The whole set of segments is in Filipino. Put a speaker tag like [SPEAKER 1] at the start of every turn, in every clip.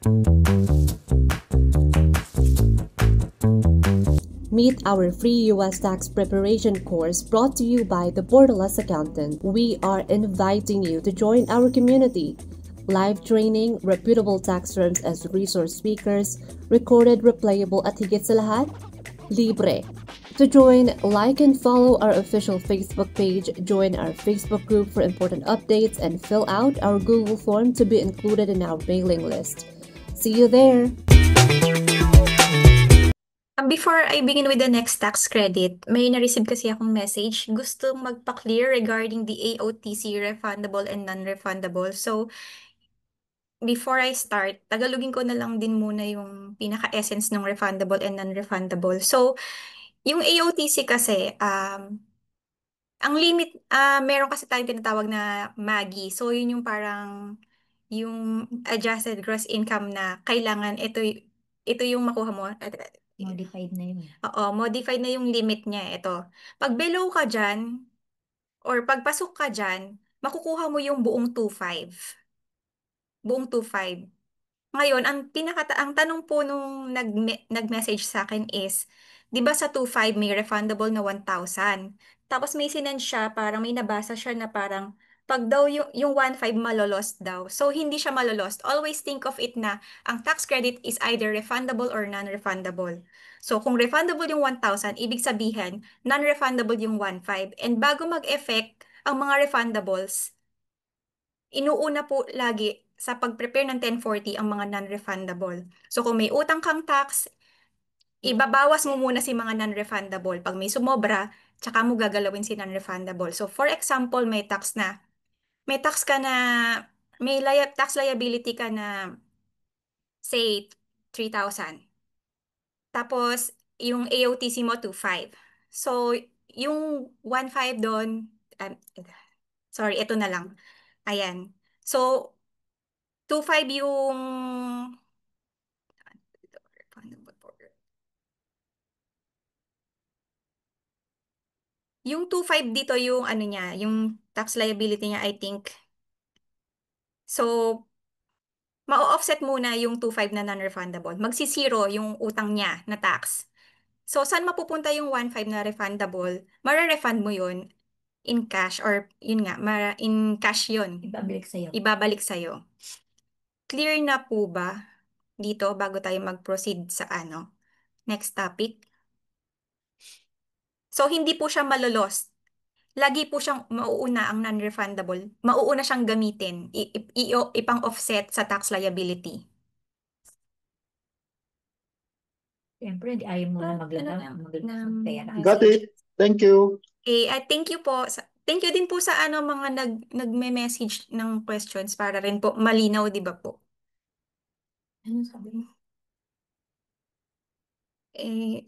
[SPEAKER 1] Meet our free US tax preparation course brought to you by the Borderless Accountant. We are inviting you to join our community. Live training, reputable tax firms as resource speakers, recorded, replayable at higit sa lahat, libre. To join, like and follow our official Facebook page, join our Facebook group for important updates, and fill out our Google form to be included in our mailing list. See you there!
[SPEAKER 2] Before I begin with the next tax credit, may na-receive kasi akong message. Gusto magpa-clear regarding the AOTC refundable and non-refundable. So, before I start, tagalogin ko na lang din muna yung pinaka-essence ng refundable and non-refundable. So, yung AOTC kasi, ang limit, meron kasi tayong tinatawag na MAGI. So, yun yung parang, yung adjusted gross income na kailangan ito yung makuha mo.
[SPEAKER 3] Modified na yun.
[SPEAKER 2] Oo, modified na yung limit niya. Ito. Pag below ka dyan, or pagpasok ka dyan, makukuha mo yung buong 2.5. Buong 2.5. Ngayon, ang tanong po nung nag-message sa akin is, di ba sa 2.5 may refundable na 1,000? Tapos may sinend siya, parang may nabasa siya na parang, pag daw yung 1.5 malolost daw. So, hindi siya malolost. Always think of it na ang tax credit is either refundable or non-refundable. So, kung refundable yung 1,000, ibig sabihin, non-refundable yung 1.5. And bago mag-effect ang mga refundables, inuuna po lagi sa pag-prepare ng 1040 ang mga non-refundable. So kung may utang kang tax, ibabawas mo muna si mga non-refundable. Pag may sumobra, tsaka mo gagalawin si non-refundable. So for example, may tax ka na, tax liability ka na, say, 3,000. Tapos, yung AOTC mo, 2.5. So, yung 1.5 doon, sorry, ito na lang. Ayan. So, 2.5 yung yung 2.5 dito yung ano niya, yung tax liability niya, I think. So, ma-offset muna yung 2.5 na non-refundable. Magsisiro yung utang niya na tax. So, saan mapupunta yung 1.5 na refundable? Mara-refund mo yun in cash or yun nga, in cash yun.
[SPEAKER 3] Ibabalik sa'yo.
[SPEAKER 2] Ibabalik sa'yo. Clear na po ba dito bago tayo mag-proceed sa next topic? So, hindi po siya malolost. Lagi po siyang mauuna ang non-refundable. Mauuna siyang gamitin, ipang-offset sa tax liability.
[SPEAKER 3] Siyempre, ayaw mo na maglagay ng pera.
[SPEAKER 4] Got it. Thank you.
[SPEAKER 2] Okay, thank you po. Thank you din po sa mga nagme-message ng questions para rin po malinaw, di ba po?
[SPEAKER 3] Ano sabi mo?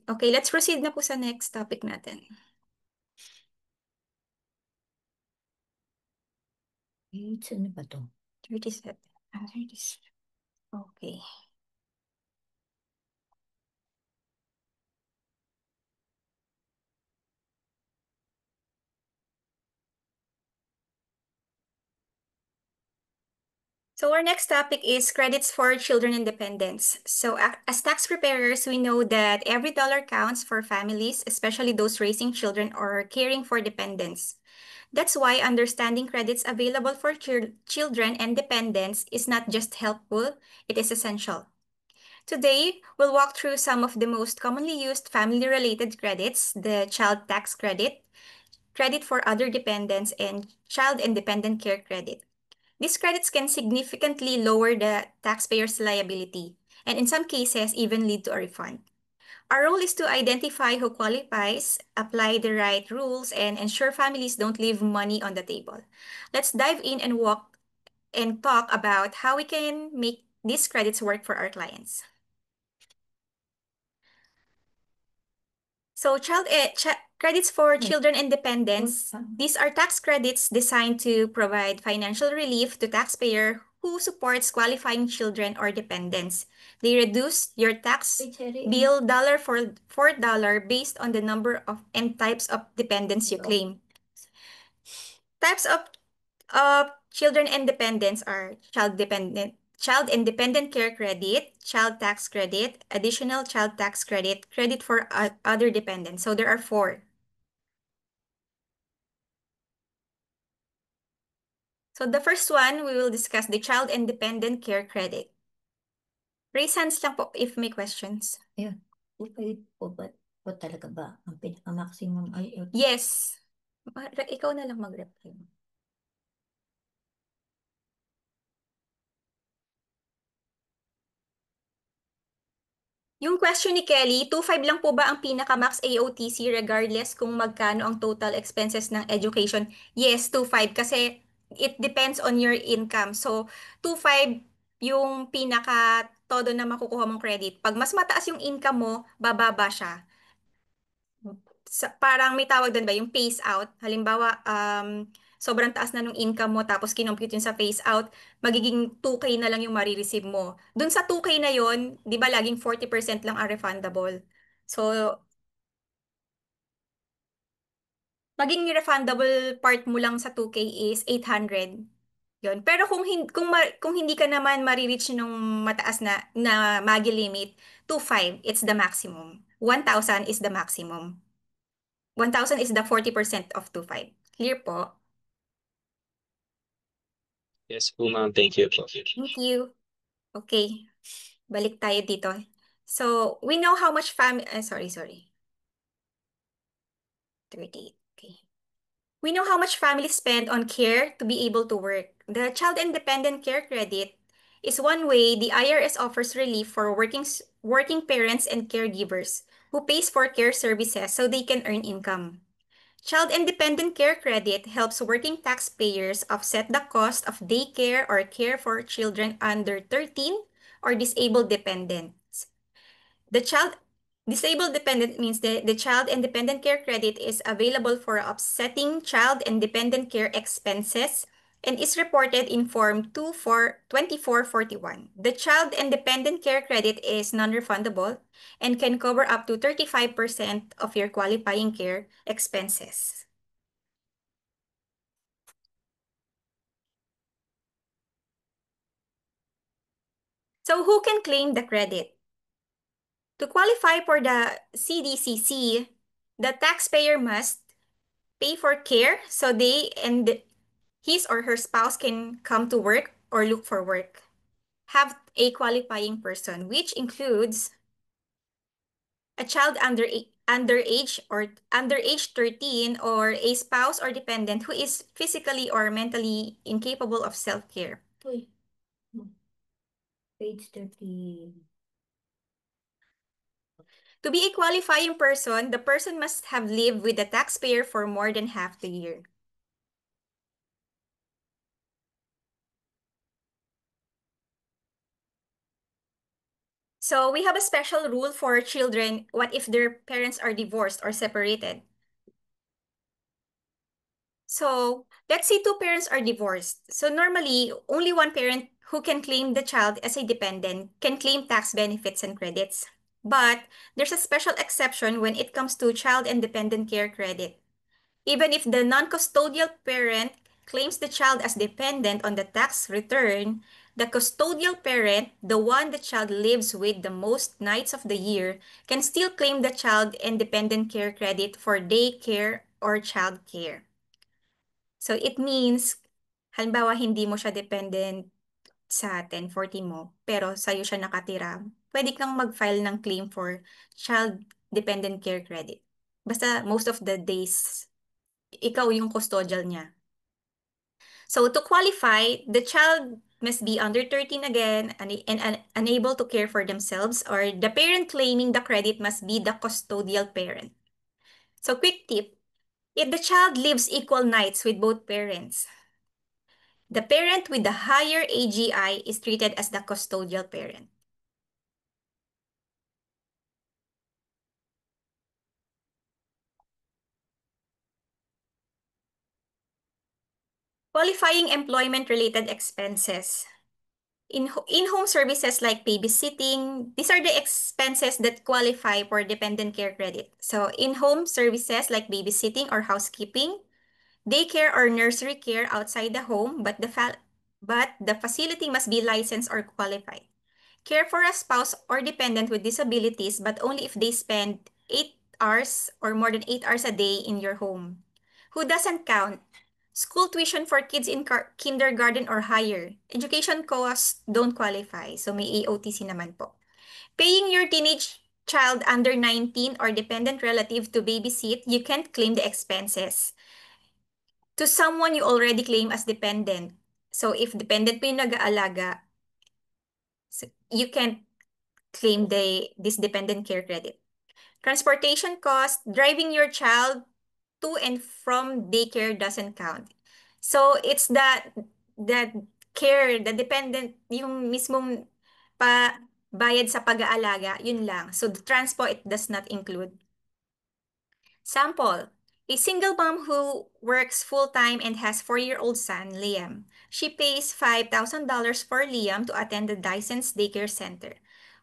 [SPEAKER 2] Okay, let's proceed na po sa next topic natin.
[SPEAKER 3] Ano ba to?
[SPEAKER 2] 37. 37. Okay. So our next topic is credits for children independence. So as tax preparers, we know that every dollar counts for families, especially those raising children or caring for dependents. That's why understanding credits available for children and dependents is not just helpful, it is essential. Today, we'll walk through some of the most commonly used family-related credits, the child tax credit, credit for other dependents, and child and dependent care credit. These credits can significantly lower the taxpayer's liability, and in some cases, even lead to a refund. Our role is to identify who qualifies, apply the right rules, and ensure families don't leave money on the table. Let's dive in and talk about how we can make these credits work for our clients. So credits for children and dependents, these are tax credits designed to provide financial relief to taxpayer who supports qualifying children or dependents. They reduce your tax bill dollar for dollar based on the number of and types of dependents you claim. Types of children and dependents are child independent care credit, child tax credit, additional child tax credit, credit for other dependents. So there are 4. So the first one, we will discuss the child independent care credit. Raise hands lang po if may questions.
[SPEAKER 3] Ayun. Okay po ba? Po talaga ba? Ang pinaka-maximum ay
[SPEAKER 2] Yes. Ikaw na lang mag-reply. Yung question ni Kelly, 2.5 lang po ba ang pinaka-max AOTC regardless kung magkano ang total expenses ng education? Yes, 2.5 kasi it depends on your income. So, 2.5 yung pinaka-todo na makukuha mong credit. Pag mas mataas yung income mo, bababa siya. Parang may tawag doon ba, yung phase out. Halimbawa, sobrang taas na nung income mo tapos kinompute yun sa phase out, magiging 2K na lang yung marireceive mo. Doon sa 2K na yon, di ba laging 40% lang ang refundable? So, maging refundable part mo lang sa 2K is 800. Yun. Pero kung hindi ka naman marireach nung mataas na magi limit, 2.5, it's the maximum. 1,000 is the maximum. 1,000 is the 40% of 2.5. Clear po?
[SPEAKER 5] Yes po, ma'am. Thank you po.
[SPEAKER 2] Thank you. Okay. Balik tayo dito. So, we know how much sorry. 38. Okay. We know how much families spend on care to be able to work. The Child Independent Care Credit is one way the IRS offers relief for working parents and caregivers who pays for care services so they can earn income. Child Independent Care Credit helps working taxpayers offset the cost of daycare or care for children under 13 or disabled dependents. The child disabled dependent means the Child Independent Care Credit is available for offsetting child independent care expenses and is reported in Form 2441. The Child Independent Care Credit is non-refundable and can cover up to 35% of your qualifying care expenses. So who can claim the credit? To qualify for the CDCC, the taxpayer must pay for care so they and his or her spouse can come to work or look for work. Have a qualifying person, which includes a child under age 13 or a spouse or dependent who is physically or mentally incapable of self-care.
[SPEAKER 3] Uy. Page 30.
[SPEAKER 2] To be a qualifying person, the person must have lived with the taxpayer for more than half the year. So we have a special rule for children. What if their parents are divorced or separated? So let's say 2 parents are divorced. So normally, only one parent who can claim the child as a dependent can claim tax benefits and credits. But there's a special exception when it comes to child independent care credit. Even if the non-custodial parent claims the child as dependent on the tax return, the custodial parent, the one the child lives with the most nights of the year, can still claim the child independent care credit for daycare or child care. So it means, halimbawa hindi mo siya dependent sa 1040 mo, pero sa'yo siya nakatira, pwede kang mag-file ng claim for child dependent care credit. Basta most of the days, ikaw yung custodial niya. So to qualify, the child must be under 13 again and unable to care for themselves, or the parent claiming the credit must be the custodial parent. So quick tip, if the child lives equal nights with both parents, the parent with the higher AGI is treated as the custodial parent. Qualifying employment-related expenses. In-home services like babysitting, these are the expenses that qualify for dependent care credit. So in-home services like babysitting or housekeeping, daycare or nursery care outside the home, but but the facility must be licensed or qualified. Care for a spouse or dependent with disabilities, but only if they spend 8 hours or more than 8 hours a day in your home. Who doesn't count? School tuition for kids in kindergarten or higher. Education costs don't qualify, so may AOTC naman po. Paying your teenage child under 19 or dependent relative to babysit, you can't claim the expenses. To someone you already claim as dependent. So if dependent po yung nag-aalaga, you can't claim this dependent care credit. Transportation cost, driving your child to and from daycare doesn't count. So it's that care, the dependent, yung mismong bayad sa pag-aalaga, yun lang. So the transport, it does not include. Sample, a single mom who works full-time and has 4-year-old son, Liam. She pays $5,000 for Liam to attend the Dyson's daycare center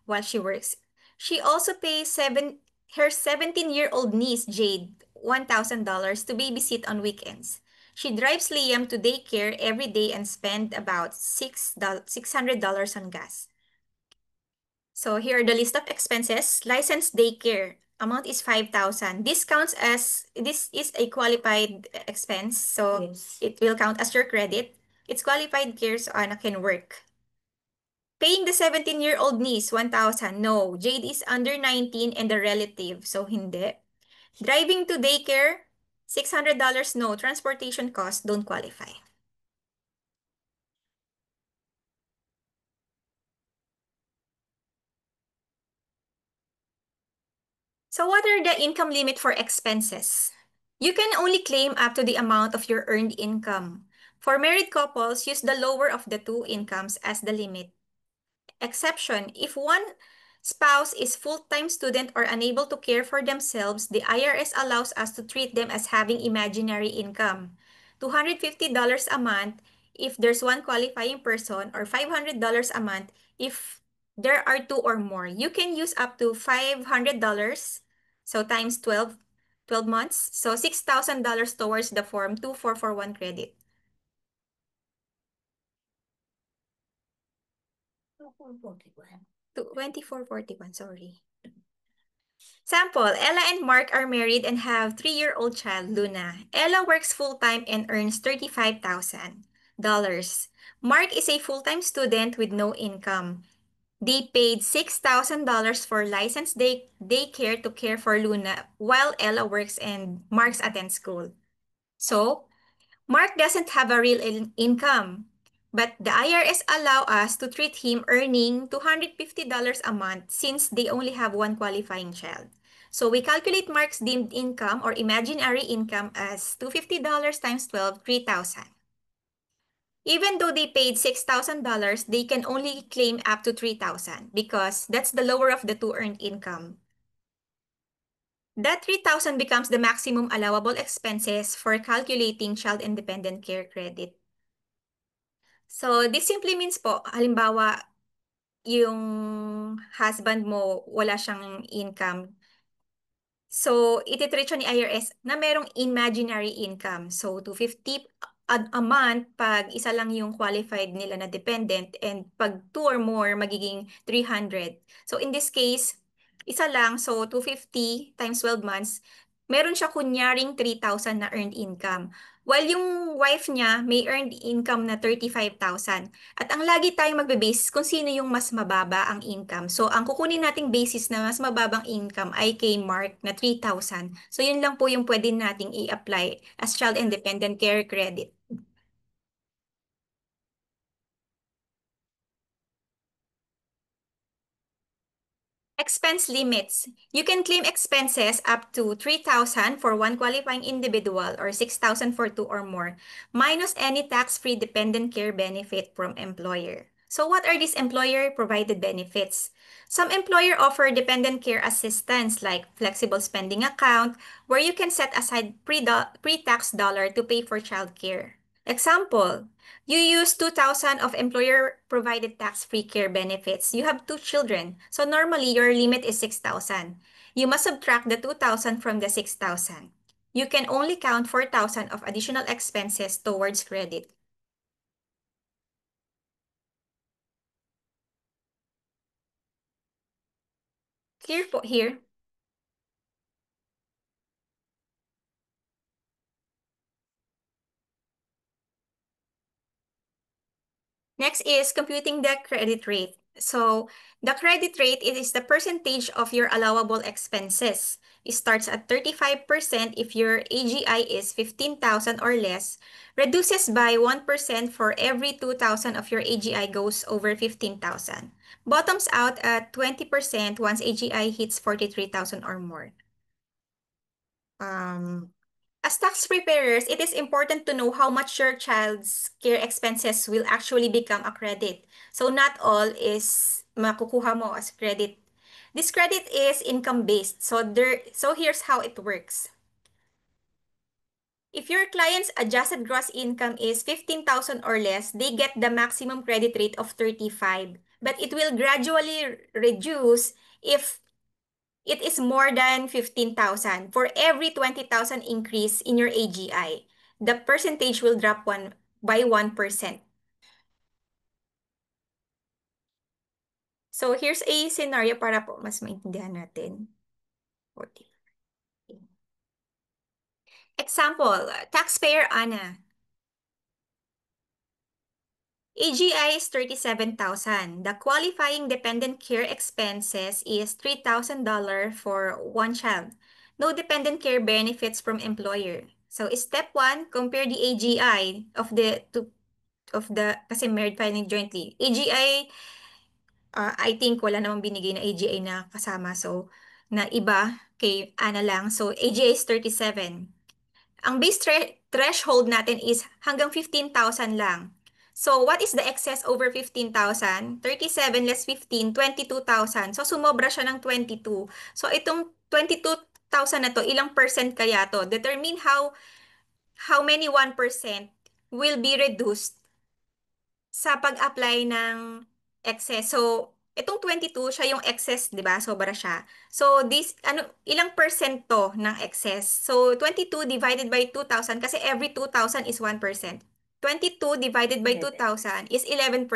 [SPEAKER 2] while she works. She also pays her 17-year-old niece, Jade, $1,000 to babysit on weekends. She drives Liam to daycare every day and spend about $600 on gas. So here are the list of expenses. Licensed daycare. Amount is 5,000. This is a qualified expense, so
[SPEAKER 3] Yes.
[SPEAKER 2] it will count as your credit. It's qualified care, so anak can work. Paying the 17-year-old niece 1,000. No, Jade is under 19 and a relative, so hindi. Driving to daycare, $600. No, transportation costs don't qualify. So what are the income limit for expenses? You can only claim up to the amount of your earned income. For married couples, use the lower of the two incomes as the limit. Exception, if one spouse is full-time student or unable to care for themselves, the IRS allows us to treat them as having imaginary income. $250 a month if there's one qualifying person, or $500 a month if there are two or more. You can use up to $500, so times 12 months. So $6,000 towards the Form 2441 credit.
[SPEAKER 3] 41.
[SPEAKER 2] 2441, sorry. Sample, Ella and Mark are married and have 3-year-old child, Luna. Ella works full-time and earns $35,000. Mark is a full-time student with no income. They paid $6,000 for licensed daycare to care for Luna while Ella works and Mark attends school. So, Mark doesn't have a real income, but the IRS allow us to treat him earning $250 a month since they only have one qualifying child. So we calculate Mark's deemed income or imaginary income as $250 times 12, 3,000. Even though they paid $6,000, they can only claim up to 3,000 because that's the lower of the two earned income. That 3,000 becomes the maximum allowable expenses for calculating child independent care credit. So, this simply means po, halimbawa, yung husband mo, wala siyang income. So, ititreat siya ni IRS na merong imaginary income. So, 250 a month pag isa lang yung qualified nila na dependent, and pag two or more, magiging 300. So, in this case, isa lang, so 250 times 12 months, meron siya kunyaring 3,000 na earned income. While yung wife niya may earned income na 35,000. At ang lagi tayong magbe-base kung sino yung mas mababa ang income. So, ang kukunin nating basis na mas mababang income ay kay Mark na 3,000. So, yun lang po yung pwede nating i-apply as child independent care credit. Expense limits. You can claim expenses up to 3,000 for one qualifying individual or 6,000 for two or more, minus any tax-free dependent care benefit from employer. So what are these employer-provided benefits? Some employer offer dependent care assistance like flexible spending account where you can set aside pre-tax dollar to pay for childcare. Example, you use 2,000 of employer-provided tax-free care benefits. You have 2 children, so normally your limit is 6,000. You must subtract the 2,000 from the 6,000. You can only count 4,000 of additional expenses towards credit. Here. Next is computing the credit rate. So the credit rate, it is the percentage of your allowable expenses. It starts at 35% if your AGI is 15,000 or less, reduces by 1% for every 2,000 of your AGI goes over 15,000. Bottoms out at 20% once AGI hits 43,000 or more. As tax preparers, it is important to know how much your child's care expenses will actually become a credit. So not all is makukuha mo as credit. This credit is income-based. So here's how it works. If your client's adjusted gross income is 15,000 or less, they get the maximum credit rate of 35. But it will gradually reduce if it is more than 15,000. For every 20,000 increase in your AGI, the percentage will drop by 1%. So here's a scenario para po mas maintindihan natin. 40. Example, taxpayer Ana. AGI is 37,000. The qualifying dependent care expenses is $3,000 for one child. No dependent care benefits from employer. So step 1, compare the AGI kasi married filing jointly. AGI, I think wala namang binigay na AGI na kasama. So, na iba kay Ana lang. So, AGI is 37. Ang base threshold natin is hanggang 15,000 lang. So, what is the excess over 15,000? 37 less 15, 22,000. So, sumobra siya ng 22. So, itong 22,000 na to, ilang percent kaya to? Determine how many 1% will be reduced sa pag-apply ng excess. So, itong 22, siya yung excess, di ba? Sobra siya. So, ilang percent to ng excess? So, 22 divided by 2,000 kasi every 2,000 is 1%. 22 divided by 2,000 is 11%.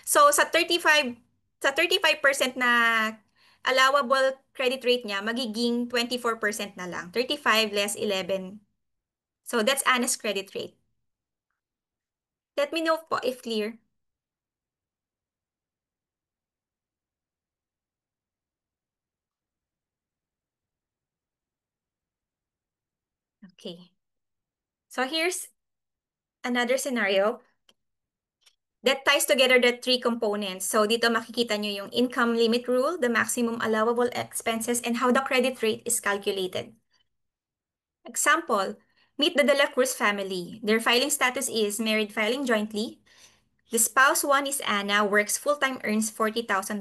[SPEAKER 2] So, sa 35% na allowable credit rate niya, magiging 24% na lang. 35 less 11. So, that's Anna's credit rate. Let me know po if clear. Okay. So here's another scenario that ties together the three components. So dito makikita nyo yung income limit rule, the maximum allowable expenses, and how the credit rate is calculated. Example, meet the De La Cruz family. Their filing status is married filing jointly. The spouse one is Anna, works full-time, earns $40,000.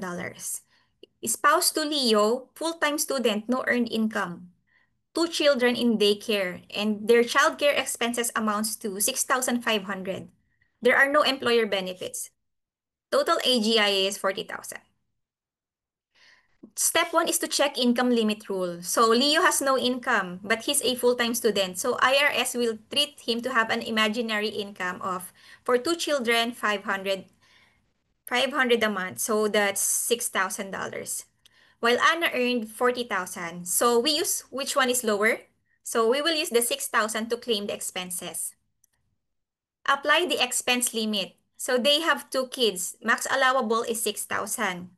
[SPEAKER 2] Spouse to Leo, full-time student, no earned income. 2 children in daycare, and their childcare expenses amounts to 6,500. There are no employer benefits. Total AGI is 40,000. Step 1 is to check income limit rule. So Leo has no income, but he's a full-time student. So IRS will treat him to have an imaginary income of, for 2 children, 500 a month. So that's $6,000. While Anna earned 40,000. So we use which one is lower? So we will use the 6,000 to claim the expenses. Apply the expense limit. So they have 2 kids. Max allowable is 6,000.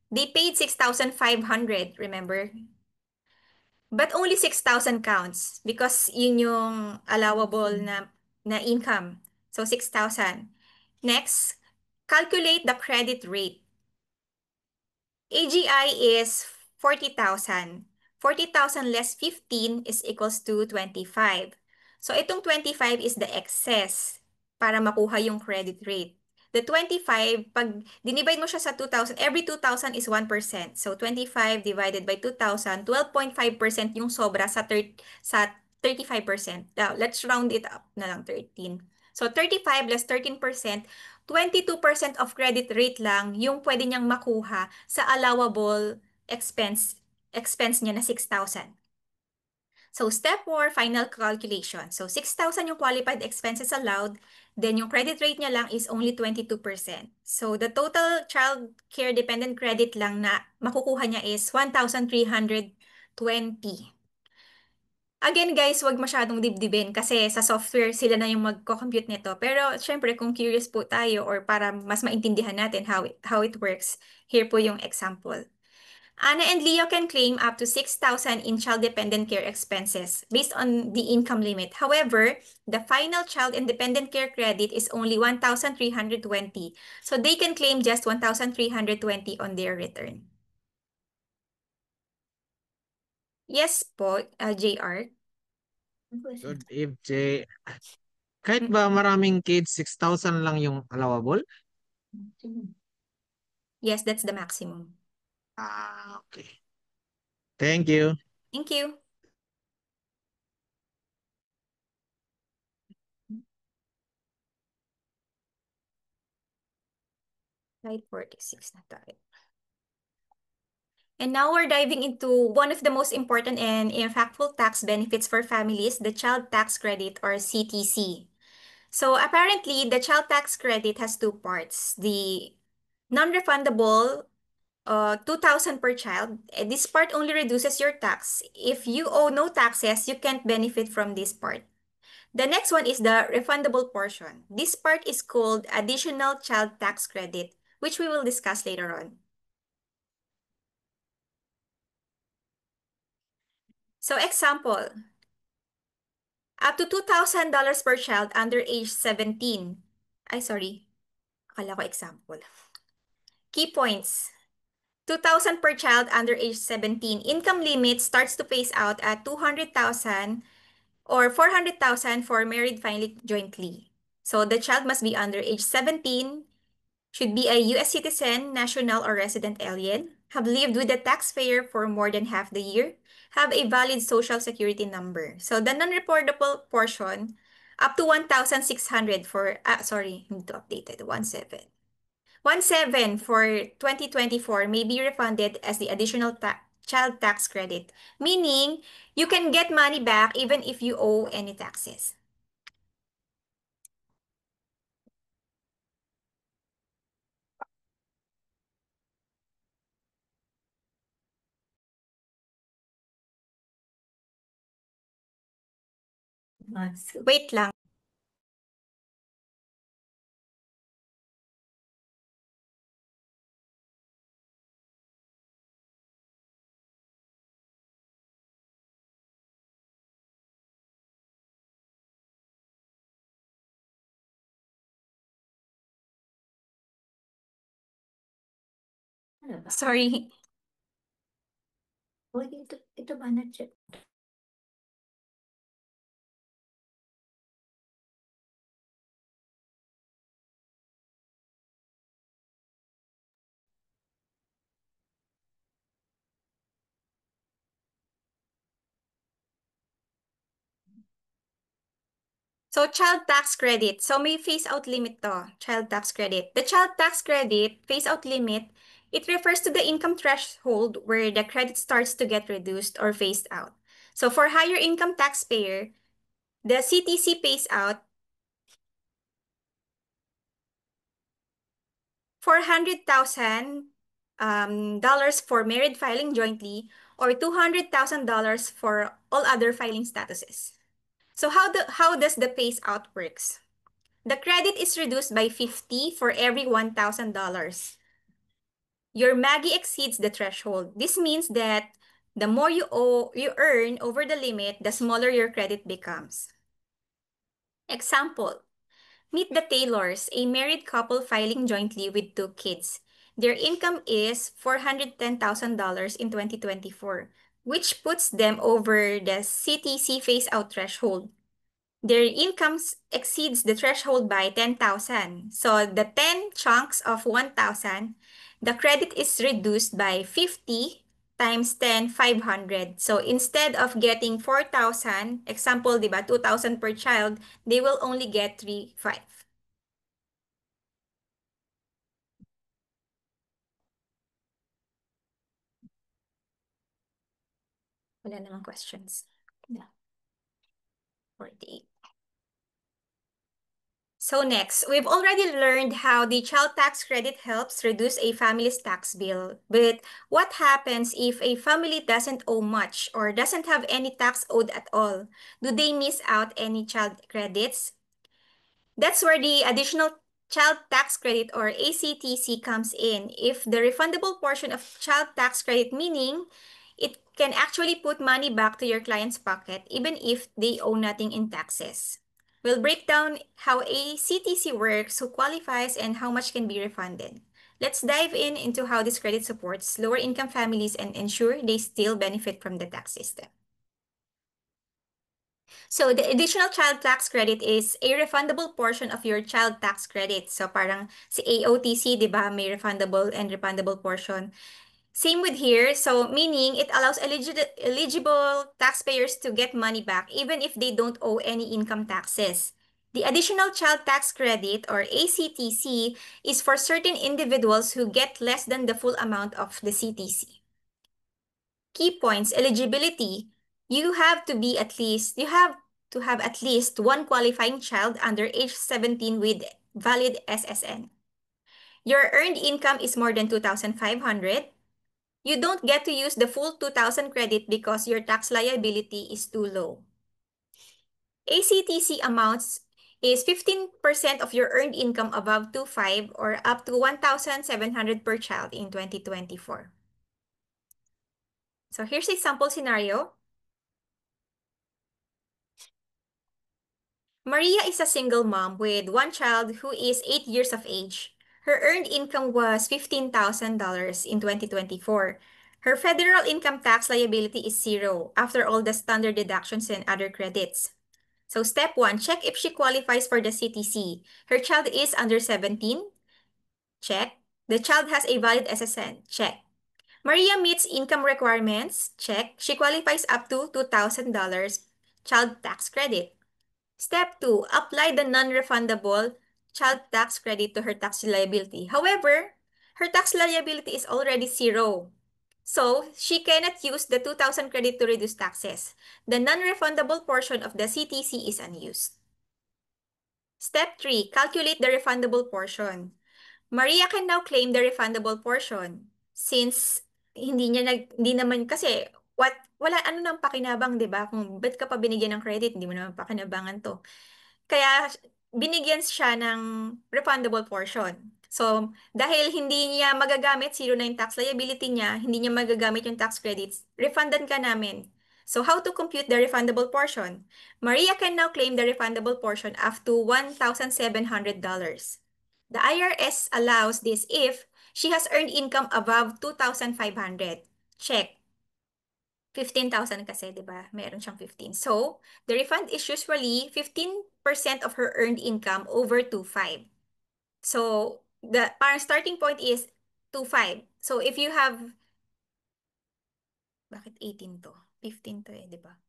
[SPEAKER 2] They paid 6,500, remember? But only 6,000 counts because yun yung allowable na income. So 6,000. Next, calculate the credit rate. AGI is 40,000. 40,000 less 15 is equals to 25. So itong 25 is the excess para makuha yung credit rate. The 25, pag dinivide mo siya sa 2,000, every 2,000 is 1%. So 25 divided by 2,000, 12.5% yung sobra sa 35%. Now, let's round it up na lang 13. So 35 less 13%, 22% of credit rate lang yung pwede niyang makuha sa allowable expense niya na 6,000. So step 4, final calculation. So 6,000 yung qualified expenses allowed, then yung credit rate niya lang is only 22%. So the total child care dependent credit lang na makukuha niya is 1,320. Again guys, wag masyadong dibdibin kasi sa software sila na yung magko-compute nito. Pero syempre kung curious po tayo or para mas maintindihan natin how it works, here po yung example. Anna and Leo can claim up to 6,000 in child-dependent care expenses based on the income limit. However, the final child-independent care credit is only 1,320. So they can claim just 1,320 on their return. Yes po, JR.
[SPEAKER 6] Good if J. Kahit ba maraming kids, 6,000 lang yung allowable?
[SPEAKER 2] Yes, that's the maximum.
[SPEAKER 6] Okay. Thank you.
[SPEAKER 2] Thank you. Slide 46 na tayo. And now we're diving into one of the most important and impactful tax benefits for families, the Child Tax Credit or CTC. So apparently, the child tax credit has two parts. The non-refundable 2,000 per child. This part only reduces your tax. If you owe no taxes, you can't benefit from this part. The next one is the refundable portion. This part is called additional child tax credit, which we will discuss later on. So example, up to $2,000 per child under age 17. Sorry. Akala ko example. Key points. 2,000 per child under age 17. Income limit starts to phase out at 200,000 or 400,000 for married filing jointly. So the child must be under age 17, should be a U.S. citizen, national, or resident alien, have lived with the taxpayer for more than half the year, have a valid social security number. So the non-reportable portion, up to 1,600 for, need to update it, 17. 17 for 2024 may be refunded as the additional child tax credit, meaning you can get money back even if you owe any taxes. Wait lang.
[SPEAKER 3] Ano ba?
[SPEAKER 2] Sorry.
[SPEAKER 3] Uy, ito ba na-check?
[SPEAKER 2] So, child tax credit. So, may phase-out limit to, child tax credit. The child tax credit, phase-out limit, it refers to the income threshold where the credit starts to get reduced or phased out. So, for higher income taxpayer, the CTC pays out $400,000 dollars for married filing jointly or $200,000 for all other filing statuses. So how does the phase out works? The credit is reduced by 50 for every $1,000. Your MAGI exceeds the threshold. This means that the more you earn over the limit, the smaller your credit becomes. Example, meet the Taylors, a married couple filing jointly with two kids. Their income is $410,000 in 2024, which puts them over the CTC phase-out threshold. Their income exceeds the threshold by 10,000. So the 10 chunks of 1,000, the credit is reduced by 50 times 10, 500. So instead of getting 4,000, example, di ba, 2,000 per child, they will only get 3,500. Wala namang questions. Yeah. 48. So next, we've already learned how the child tax credit helps reduce a family's tax bill. But what happens if a family doesn't owe much or doesn't have any tax owed at all? Do they miss out any child credits? That's where the additional child tax credit or ACTC comes in. If the refundable portion of child tax credit, meaning it can actually put money back to your client's pocket even if they owe nothing in taxes. We'll break down how ACTC works, who qualifies, and how much can be refunded. Let's dive into how this credit supports lower income families and ensure they still benefit from the tax system. So the additional child tax credit is a refundable portion of your child tax credit. So parang si AOTC, di ba, may refundable and refundable portion. Same with here. So meaning it allows eligible taxpayers to get money back even if they don't owe any income taxes. The additional child tax credit or ACTC is for certain individuals who get less than the full amount of the CTC. Key points: eligibility. You have to have at least one qualifying child under age 17 with valid SSN. Your earned income is more than 2,500. You don't get to use the full 2,000 credit because your tax liability is too low. ACTC amounts is 15% of your earned income above 2,500 or up to 1,700 per child in 2024. So here's a sample scenario. Maria is a single mom with one child who is 8 years of age. Her earned income was $15,000 in 2024. Her federal income tax liability is zero after all the standard deductions and other credits. So step 1, check if she qualifies for the CTC. Her child is under 17? Check. The child has a valid SSN? Check. Maria meets income requirements? Check. She qualifies up to $2,000 child tax credit. Step 2, apply the non-refundable child tax credit to her tax liability. However, her tax liability is already zero. So, she cannot use the 2,000 credit to reduce taxes. The non-refundable portion of the CTC is unused. Step 3, calculate the refundable portion. Maria can now claim the refundable portion since hindi naman kasi wala ano nang pakinabang, 'di ba? Kung ba't ka pa binigyan ng credit, hindi mo naman pakinabangan 'to. Kaya binigyan siya ng refundable portion. So, dahil hindi niya magagamit, zero na yung tax liability niya, hindi niya magagamit yung tax credits, refundan ka namin. So, how to compute the refundable portion? Maria can now claim the refundable portion up to $1,700. The IRS allows this if she has earned income above 2,500. Check. 15,000 kasi, di ba? Meron siyang 15. So, the refund is usually 15% of her earned income over 2,500. So, the parang starting point is 2,500. So, if you have, bakit 18 to? 15 to di ba?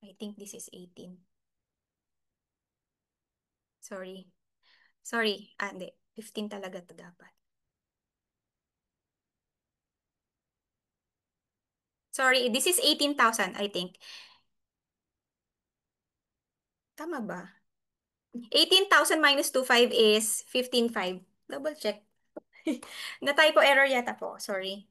[SPEAKER 2] I think this is 18. Sorry. Hindi. 15 talaga to dapat. Sorry, this is 18,000, I think. Tama ba? 18,000 minus 2,500 is 15,500. Double check. Na-typo error yata po. Sorry.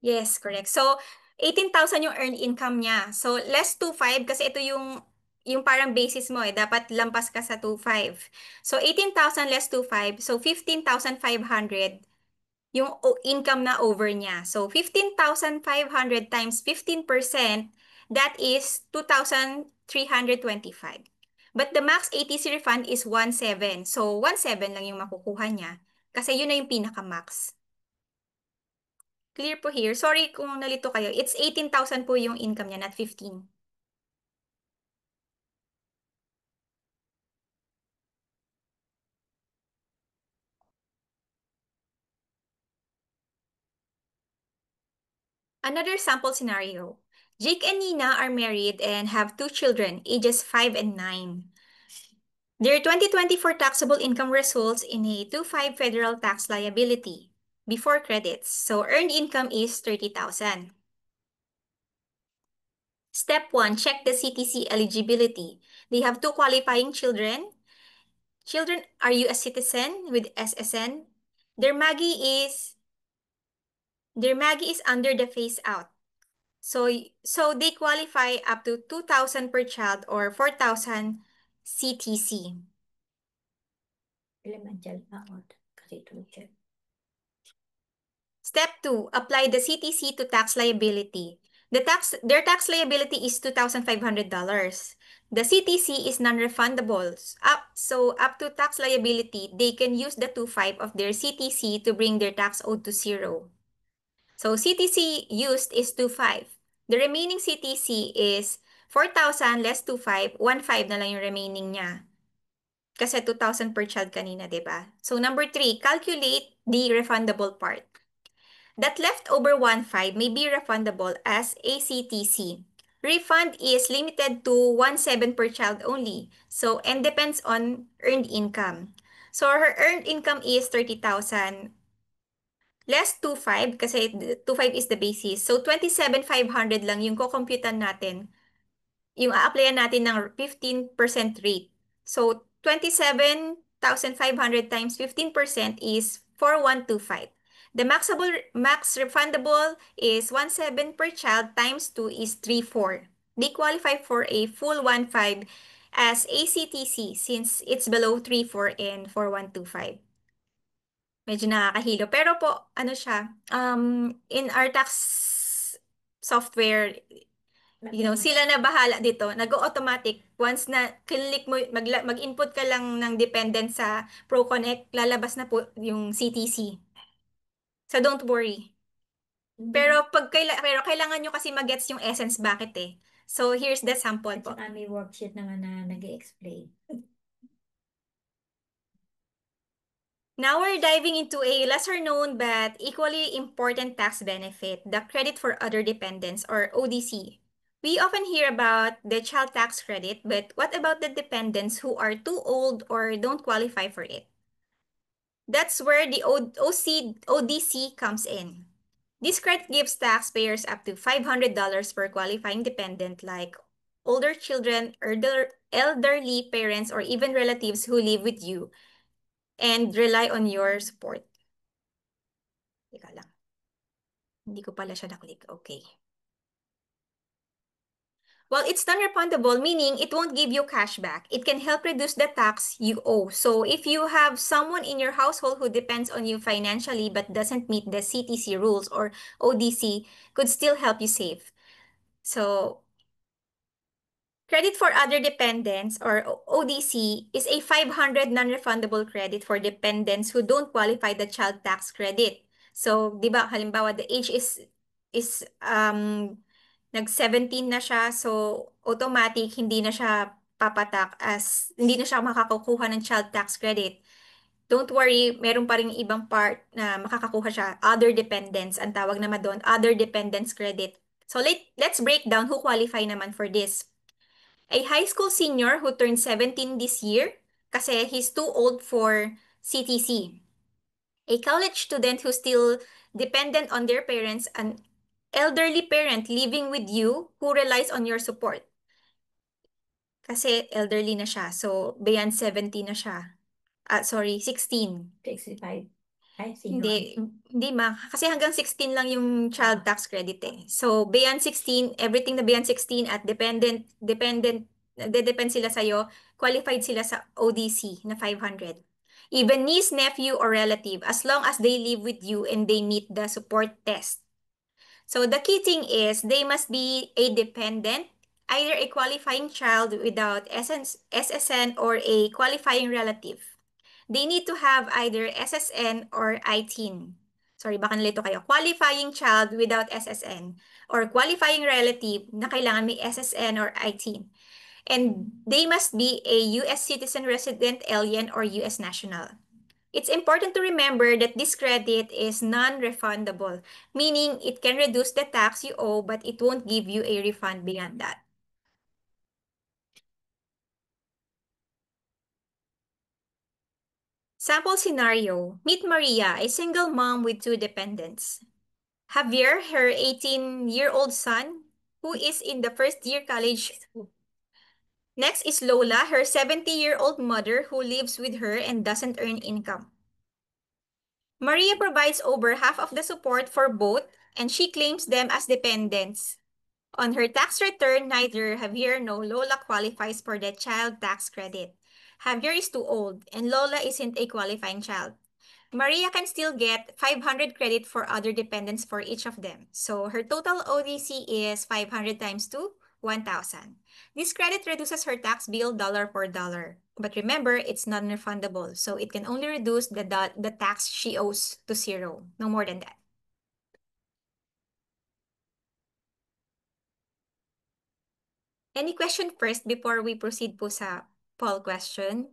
[SPEAKER 2] Yes, correct. So, 18,000 yung earned income niya. So, less 2,500 kasi ito yung parang basis mo eh. Dapat lampas ka sa 2,500. So, 18,000 less 2,500. So, 15,500 yung income na over niya. So, 15,500 times 15%, that is 2,325. But the max ATC refund is 1,700. So, 1,700 lang yung makukuha niya. Kasi yun na yung pinaka-max. Clear po here. Sorry kung nalito kayo. It's 18,000 po yung income niya, not 15. Another sample scenario. Jake and Nina are married and have 2 children, ages 5 and 9. Their 2024 taxable income results in a 2,500 federal tax liability before credits. So earned income is 30,000. Step 1, check the CTC eligibility. They have 2 qualifying children. Children are U.S. citizen with SSN. Their MAGI is under the phase out. So they qualify up to 2,000 per child or 4,000 CTC.
[SPEAKER 3] Elemental kasi teacher.
[SPEAKER 2] Step 2, apply the CTC to tax liability. Their tax liability is $2,500. The CTC is non-refundable. Up to tax liability, they can use the 2.5 of their CTC to bring their tax owed to 0. So CTC used is 2.5. The remaining CTC is 4,000 less 2.5, 1.5 na lang yung remaining niya. Kasi 2,000 per child kanina, di ba? So number 3, calculate the refundable part. That leftover 1.5 may be refundable as ACTC. Refund is limited to 1.7 per child only. So, and depends on earned income. So, her earned income is 30,000 less 2.5 kasi 2.5 is the basis. So, 27,500 lang yung kukomputan natin. Yung a-applyan natin ng 15% rate. So, 27,500 times 15% is 4,125. The max refundable is 1.7 per child times 2 is 3.4. They qualify for a full 1.5 as ACTC since it's below 3.4 and 4,125. Medyo nakakahilo. Pero po, ano siya, in our tax software, sila na bahala dito. Nag-automatic. Once na click mo, mag-input ka lang ng dependent sa ProConnect, lalabas na po yung CTC. So don't worry. Pero kailangan nyo kasi mag-gets yung essence bakit eh. So here's the sample
[SPEAKER 3] At
[SPEAKER 2] po.
[SPEAKER 3] saka may worksheet naman na nag-explain.
[SPEAKER 2] Now we're diving into a lesser known but equally important tax benefit, the credit for other dependents or ODC. We often hear about the child tax credit, but what about the dependents who are too old or don't qualify for it? That's where the ODC comes in. This credit gives taxpayers up to $500 per qualifying dependent like older children, elderly parents, or even relatives who live with you and rely on your support. Teka lang. Hindi ko pala siya na-click. Okay. Well, it's non-refundable, meaning it won't give you cash back. It can help reduce the tax you owe. So if you have someone in your household who depends on you financially but doesn't meet the CTC rules or ODC, could still help you save. So credit for other dependents or ODC is a 500 non-refundable credit for dependents who don't qualify the child tax credit. So, di ba, halimbawa, the age is nag-17 na siya, so automatic hindi na siya papatak as hindi na siya makakakuha ng child tax credit. Don't worry, meron pa ring ibang part na makakakuha siya. Other dependents, ang tawag naman doon, other dependents credit. So let's break down who qualify naman for this. A high school senior who turned 17 this year kasi he's too old for CTC. A college student who's still dependent on their parents, an elderly parent living with you who relies on your support. Kasi elderly na siya, so beyond 70 na siya. Sorry, 16.
[SPEAKER 3] 65. Ay, sino?
[SPEAKER 2] Hindi kasi hanggang 16 lang yung child tax credit eh. So beyond 16, everything na beyond 16 at dependent, nagde-depend sila sa'yo, qualified sila sa ODC na 500. Even niece, nephew, or relative, as long as they live with you and they meet the support test. So the key thing is they must be a dependent, either a qualifying child without SSN or a qualifying relative. They need to have either SSN or ITIN. Sorry, baka nalito kayo. Qualifying child without SSN or qualifying relative na kailangan may SSN or ITIN. And they must be a U.S. citizen, resident, alien, or U.S. national. It's important to remember that this credit is non-refundable, meaning it can reduce the tax you owe, but it won't give you a refund beyond that. Sample scenario, meet Maria, a single mom with 2 dependents. Javier, her 18-year-old son, who is in the first year college. Next is Lola, her 70-year-old mother who lives with her and doesn't earn income. Maria provides over half of the support for both, and she claims them as dependents. On her tax return, neither Javier nor Lola qualifies for the child tax credit. Javier is too old, and Lola isn't a qualifying child. Maria can still get 500 credit for other dependents for each of them. So her total ODC is 500 times 2, 1,000. This credit reduces her tax bill dollar for dollar. But remember, it's non-refundable. So it can only reduce the tax she owes to 0. No more than that. Any question first before we proceed po sa poll question?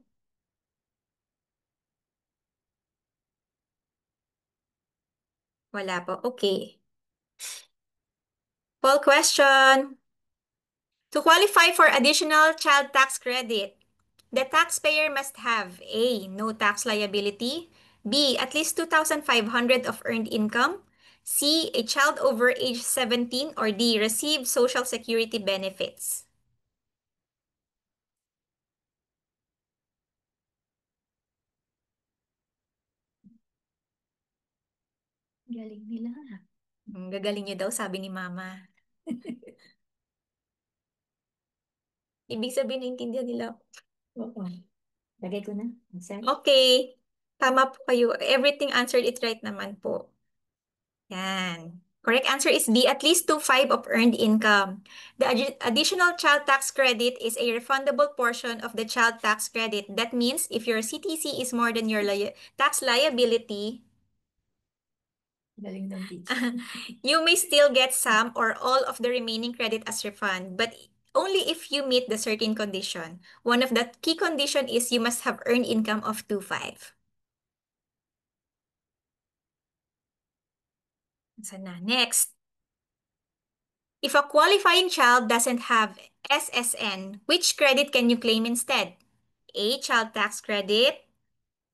[SPEAKER 2] Wala po. Okay. Poll question. To qualify for additional child tax credit, the taxpayer must have A, no tax liability, B, at least 2,500 of earned income, C, a child over age 17, or D, receive Social Security benefits.
[SPEAKER 3] Galing nila.
[SPEAKER 2] Gagaling niyo daw, sabi ni Mama. Ibig sabihin, naintindihan nila.
[SPEAKER 3] Oo. Lagay ko na. Answer.
[SPEAKER 2] Okay. Tama po kayo. Everything answered it right naman po. Yan. Correct answer is B, at least 2/5 of earned income. The additional child tax credit is a refundable portion of the child tax credit. That means if your CTC is more than your tax liability,
[SPEAKER 3] Galing ng teacher.
[SPEAKER 2] you may still get some or all of the remaining credit as refund, but only if you meet the certain condition. One of the key condition is you must have earned income of 2/5. Sana. Next. If a qualifying child doesn't have SSN, which credit can you claim instead? A, child tax credit.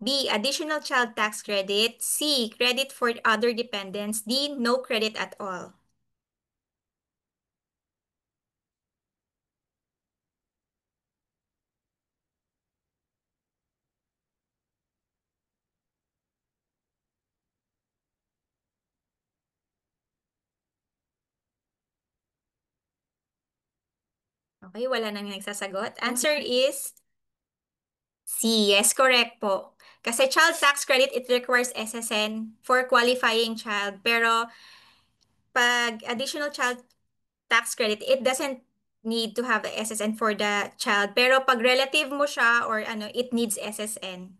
[SPEAKER 2] B, additional child tax credit. C, credit for other dependents. D, no credit at all. Okay, wala nang nagsasagot. Answer is C. Yes, correct po. Kasi child tax credit, it requires SSN for qualifying child. Pero pag additional child tax credit, it doesn't need to have a SSN for the child. Pero pag relative mo siya or ano, it needs SSN.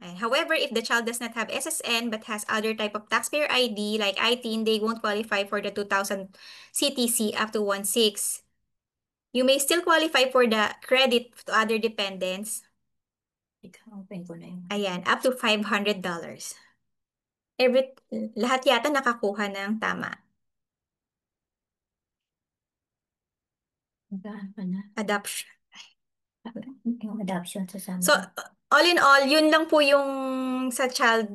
[SPEAKER 2] However, if the child does not have SSN but has other type of taxpayer ID like ITIN, they won't qualify for the 2,000 CTC up to 1,600. You may still qualify for the credit to other dependents.
[SPEAKER 3] Open ko na yun.
[SPEAKER 2] Ayan, up to $500. Lahat yata nakakuha ng tama.
[SPEAKER 3] Magkaan pa na.
[SPEAKER 2] Adoption.
[SPEAKER 3] Yung adoption sa
[SPEAKER 2] So, all in all, yun lang po yung sa child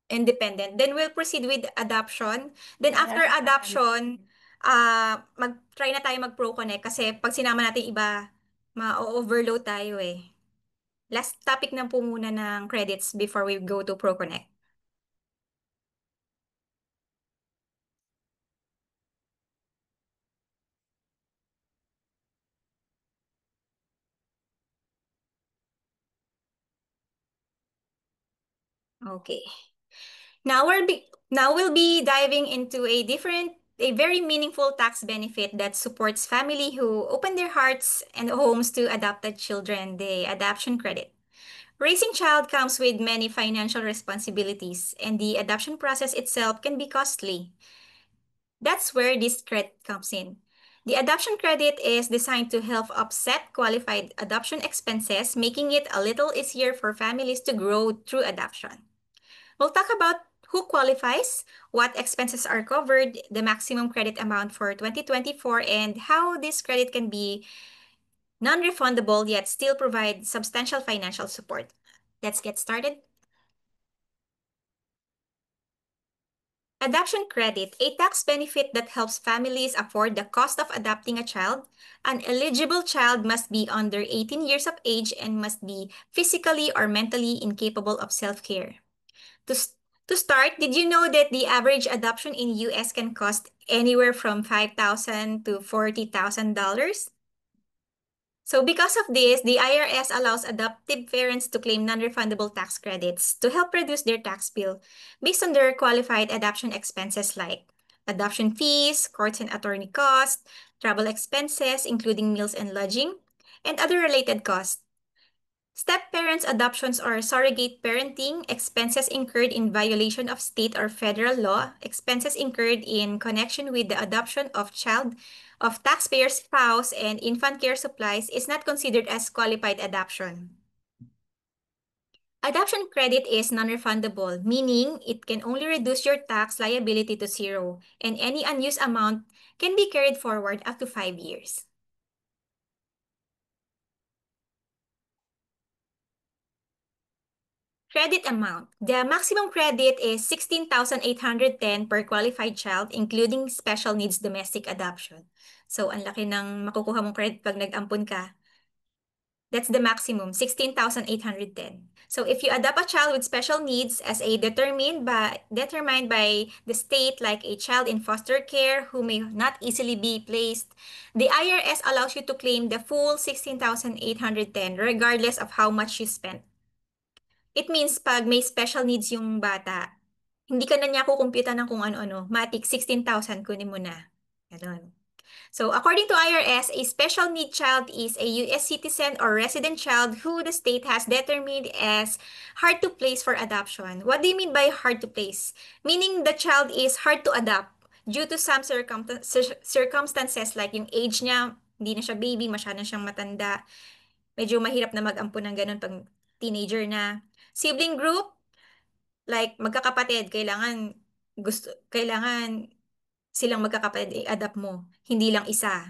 [SPEAKER 2] independent. Then we'll proceed with adoption. Then after adoption, mag-try na tayo mag-ProConnect kasi pag sinama natin iba, ma-overload tayo eh. Last topic na po muna ng credits before we go to ProConnect. Okay. Now we'll be diving into a very meaningful tax benefit that supports family who open their hearts and homes to adopted children, the adoption credit. Raising child comes with many financial responsibilities, and the adoption process itself can be costly. That's where this credit comes in. The adoption credit is designed to help offset qualified adoption expenses, making it a little easier for families to grow through adoption. We'll talk about who qualifies, what expenses are covered, the maximum credit amount for 2024, and how this credit can be non-refundable yet still provide substantial financial support. Let's get started. Adoption credit, a tax benefit that helps families afford the cost of adopting a child. An eligible child must be under 18 years of age and must be physically or mentally incapable of self-care. To, to start, did you know that the average adoption in US can cost anywhere from $5,000 to $40,000? So because of this, the IRS allows adoptive parents to claim non-refundable tax credits to help reduce their tax bill based on their qualified adoption expenses like adoption fees, courts and attorney costs, travel expenses, including meals and lodging, and other related costs. Step-parents adoptions or surrogate parenting, expenses incurred in violation of state or federal law, expenses incurred in connection with the adoption of child of taxpayer's spouse and infant care supplies is not considered as qualified adoption. Adoption credit is non-refundable, meaning it can only reduce your tax liability to zero, and any unused amount can be carried forward up to 5 years. Credit amount. The maximum credit is 16,810 per qualified child, including special needs domestic adoption. So, ang laki ng makukuha mong credit pag nag-ampon ka. That's the maximum, 16,810. So, if you adopt a child with special needs as a determined by the state, like a child in foster care who may not easily be placed, the IRS allows you to claim the full 16,810 regardless of how much you spent. It means pag may special needs yung bata, hindi ka na niya kukumpita ng kung ano-ano. Matik, 16,000 kunin mo na. Ganun. So, according to IRS, a special need child is a U.S. citizen or resident child who the state has determined as hard to place for adoption. What do you mean by hard to place? Meaning the child is hard to adopt due to some circumstances like yung age niya, hindi na siya baby, masyado na siyang matanda. Medyo mahirap na mag-ampon ng ganun pag teenager na. Sibling group, like magkakapatid, kailangan silang magkakapatid i-adapt mo, hindi lang isa.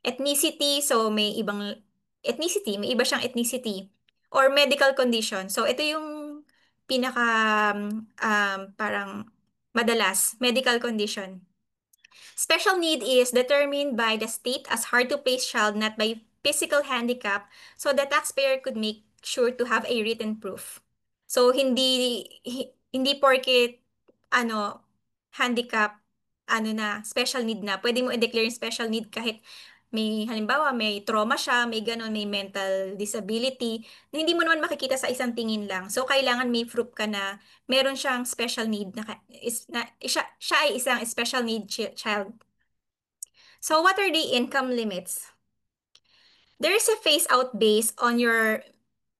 [SPEAKER 2] Ethnicity, so may iba siyang ethnicity or medical condition. So ito yung pinaka parang madalas, medical condition. Special need is determined by the state as hard to place child, not by physical handicap, so the taxpayer could make sure to have a written proof. So hindi porket handicap special need na. Pwede mo i-declare yung special need kahit may halimbawa may trauma siya, may ganon, may mental disability, na hindi mo naman makikita sa isang tingin lang. So kailangan may proof ka na meron siyang special need siya ay isang special need child. So what are the income limits? There is a phase out based on your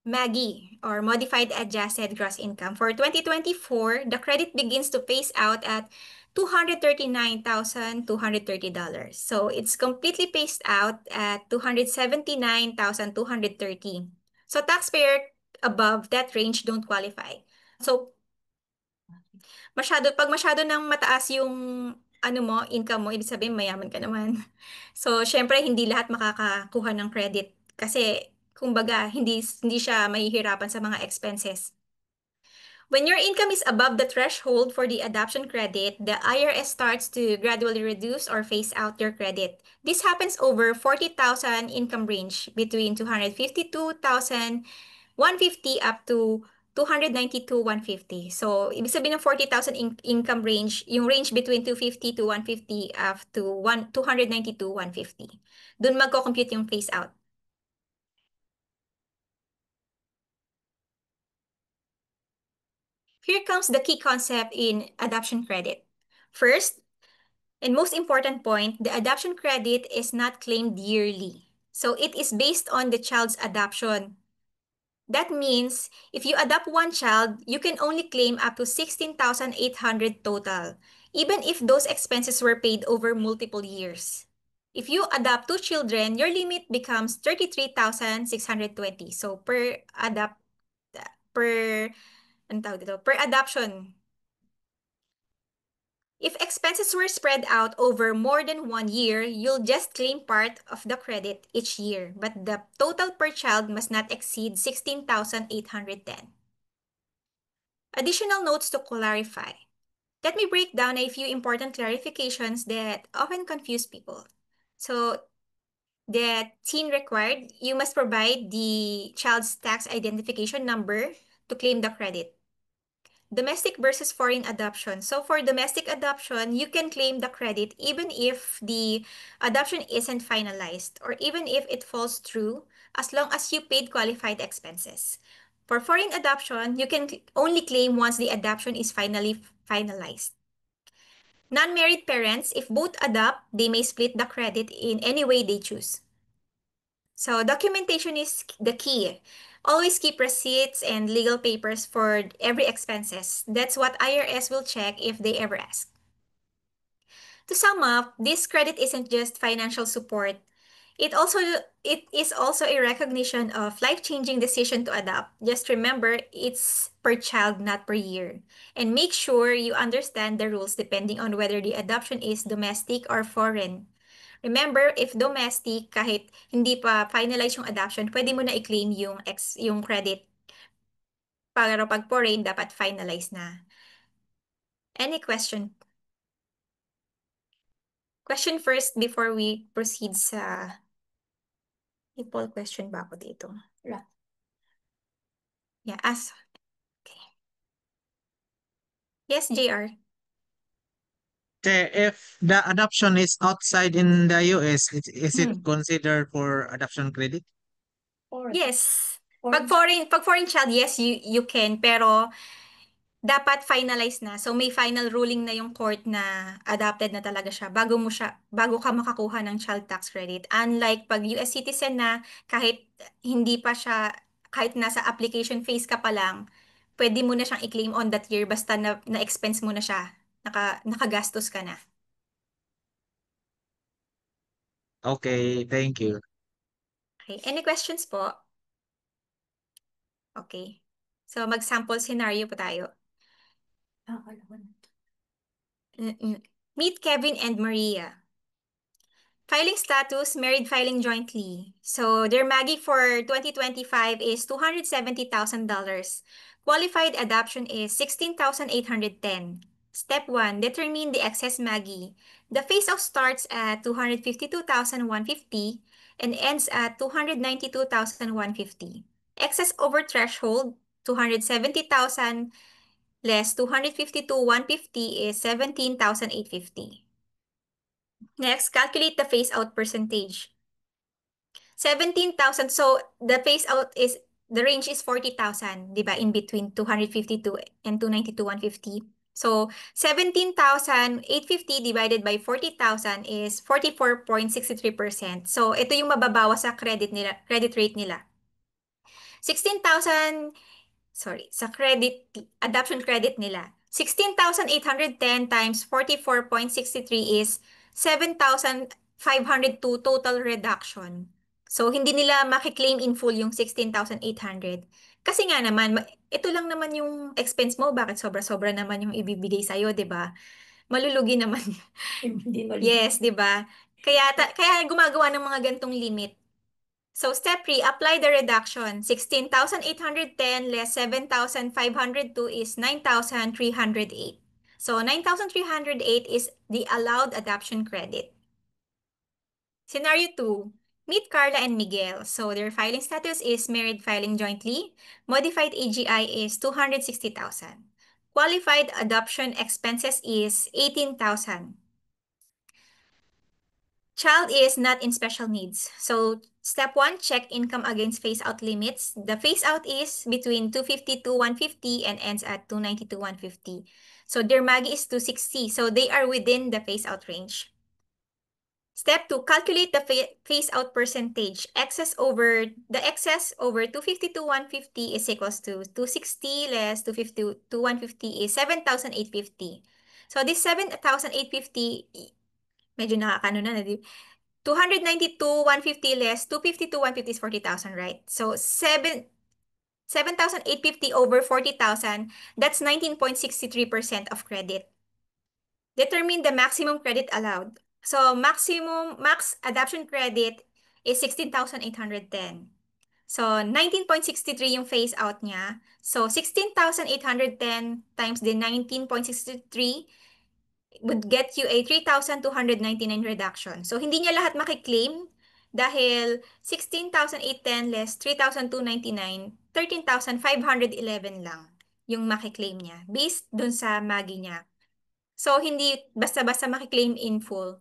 [SPEAKER 2] MAGI or Modified Adjusted Gross Income. For 2024, the credit begins to phase out at $239,230. So it's completely phased out at $279,230. So taxpayer above that range don't qualify. So pag masyado nang mataas yung income mo, ibig sabihin mayaman ka naman. So, syempre, hindi lahat makakakuha ng credit kasi, kumbaga, hindi siya mahihirapan sa mga expenses. When your income is above the threshold for the adoption credit, the IRS starts to gradually reduce or phase out your credit. This happens over 40,000 income range between 252,150 up to 292,150. So, ibig sabihin ng 40,000 income range, yung range between 250 to 150 up to 292,150. Doon magko-compute yung phase out. Here comes the key concept in adoption credit. First, and most important point, the adoption credit is not claimed yearly. So it is based on the child's adoption. That means if you adopt one child, you can only claim up to 16,800 total, even if those expenses were paid over multiple years. If you adopt two children, your limit becomes 33,620. So per adoption. If expenses were spread out over more than 1 year, you'll just claim part of the credit each year, but the total per child must not exceed 16,810. Additional notes to clarify. let me break down a few important clarifications that often confuse people. So, the teen required, you must provide the child's tax identification number to claim the credit. Domestic versus foreign adoption. So for domestic adoption, you can claim the credit even if the adoption isn't finalized or even if it falls through, as long as you paid qualified expenses. For foreign adoption, you can only claim once the adoption is finally finalized. Non-married parents, if both adopt, they may split the credit in any way they choose. So documentation is the key. Always keep receipts and legal papers for every expenses. That's what IRS will check if they ever ask. To sum up, this credit isn't just financial support. It is also a recognition of life-changing decision to adopt. Just remember, it's per child, not per year. And make sure you understand the rules depending on whether the adoption is domestic or foreign. Remember, if domestic, kahit hindi pa finalize yung adoption, pwede mo na i-claim yung credit. Pero pag foreign, dapat finalize na. Any question? Question first before we proceed sa... May poll question ba ako dito?
[SPEAKER 3] Wala.
[SPEAKER 2] Yeah, ask. Okay. Yes, JR.
[SPEAKER 6] If the adoption is outside in the US, is it
[SPEAKER 2] Hmm.
[SPEAKER 6] considered for adoption credit?
[SPEAKER 3] Or,
[SPEAKER 2] Yes.
[SPEAKER 3] or,
[SPEAKER 2] Pag foreign child, yes, you can. Pero dapat finalize na. So may final ruling na yung court na adopted na talaga siya bago ka makakuha ng child tax credit. Unlike pag US citizen na kahit hindi pa siya kahit nasa application phase ka pa lang, pwede mo na siyang i-claim on that year basta na-expense mo na siya. Nakagastos ka na.
[SPEAKER 6] Okay, thank you.
[SPEAKER 2] Okay. Any questions po? Okay. So mag-sample scenario po tayo.
[SPEAKER 3] alam ko na.
[SPEAKER 2] Meet Kevin and Maria. Filing status, married filing jointly. So their MAGI for 2025 is $270,000. Qualified adoption is 16,810. Step 1, determine the excess MAGI. The phase-out starts at 252,150 and ends at 292,150. Excess over threshold, 270,000 less 252,150 is 17,850. Next, calculate the phase-out percentage. 17,000. So the phase-out is, the range is 40,000, di ba? In between 252 and 292,150. So 17,850 divided by 40,000 is 44.63%. So ito yung mababawas sa credit rate nila. 16,000 sa adoption credit nila. 16,810 times 44.63 is 7,502 total reduction. So, hindi nila makiklaim in full yung 16,800. Kasi nga naman, ito lang naman yung expense mo. Bakit sobra-sobra naman yung ibibigay sa'yo, di ba? Malulugi naman.
[SPEAKER 3] Hindi mali.
[SPEAKER 2] Yes, di ba? Kaya gumagawa ng mga gantong limit. So step 3, apply the reduction. 16,810 less 7,502 is 9,308. So 9,308 is the allowed adoption credit. Scenario 2, meet Carla and Miguel. So their filing status is married filing jointly. Modified AGI is 260,000. Qualified adoption expenses is 18,000. Child is not in special needs. So step 1, check income against phase-out limits. The phase-out is between 250 to 150 and ends at 290 to 150. So their MAGI is 260. So they are within the phase-out range. Step 2, calculate the phase-out percentage. The excess over 250 to 150 is equals to 260 less 250 to 150 is 7,850. So this 7,850, medyo nakakano na, 292, 150 less, 252, 150 is 40,000, right? So 7,850 over 40,000, that's 19.63% of credit. Determine the maximum credit allowed. So max adoption credit is 16,810. So, 19.63 yung phase out niya. So, 16,810 times the 19.63 would get you a 3,299 reduction. So, hindi niya lahat makiklaim dahil 16,810 less 3,299, 13,511 lang yung makiklaim niya based dun sa Maggie niya. So, hindi basta-basta makiklaim in full.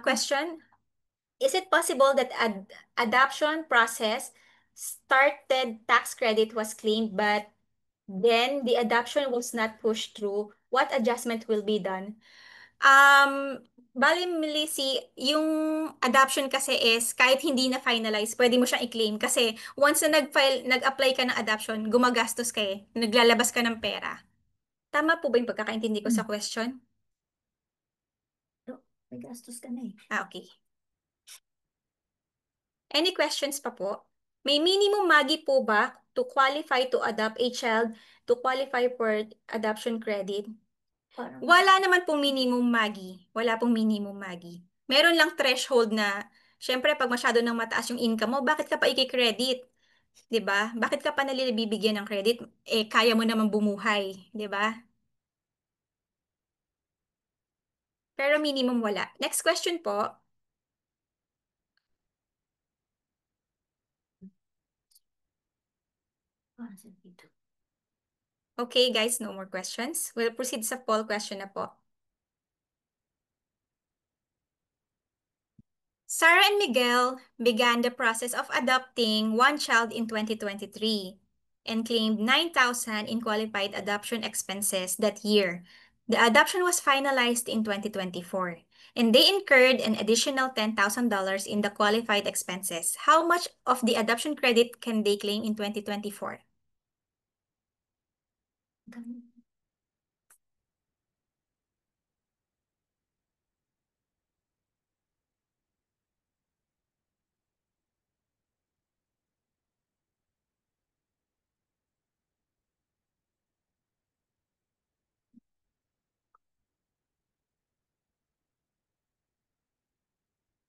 [SPEAKER 2] Question? Is it possible that adoption process started tax credit was claimed, but then the adoption was not pushed through? What adjustment will be done? Bali, Melissy, yung adoption kasi is kahit hindi na finalize, pwede mo siyang i-claim kasi once na nag-apply ka ng adoption, gumagastos ka eh, naglalabas ka ng pera. Tama po ba yung pagkakaintindi ko sa question?
[SPEAKER 3] May gastos ka na eh.
[SPEAKER 2] Okay. Any questions pa po? May minimum Maggie po ba to qualify to adopt a child to qualify for adoption credit?
[SPEAKER 3] Parang,
[SPEAKER 2] Wala naman pong minimum Maggie. Wala pong minimum Maggie. Meron lang threshold na, syempre pag masyado nang mataas yung income mo, bakit ka pa i-credit? 'Di ba? Bakit ka pa nalibibigyan ng credit? Eh, kaya mo naman bumuhay, 'di ba? Pero minimum wala. Next question po.
[SPEAKER 3] parang sa dito.
[SPEAKER 2] Okay, guys, no more questions. We'll proceed sa poll question na po. Sarah and Miguel began the process of adopting one child in 2023 and claimed 9,000 in qualified adoption expenses that year. The adoption was finalized in 2024, and they incurred an additional $10,000 in the qualified expenses. How much of the adoption credit can they claim in 2024?
[SPEAKER 3] Ganun.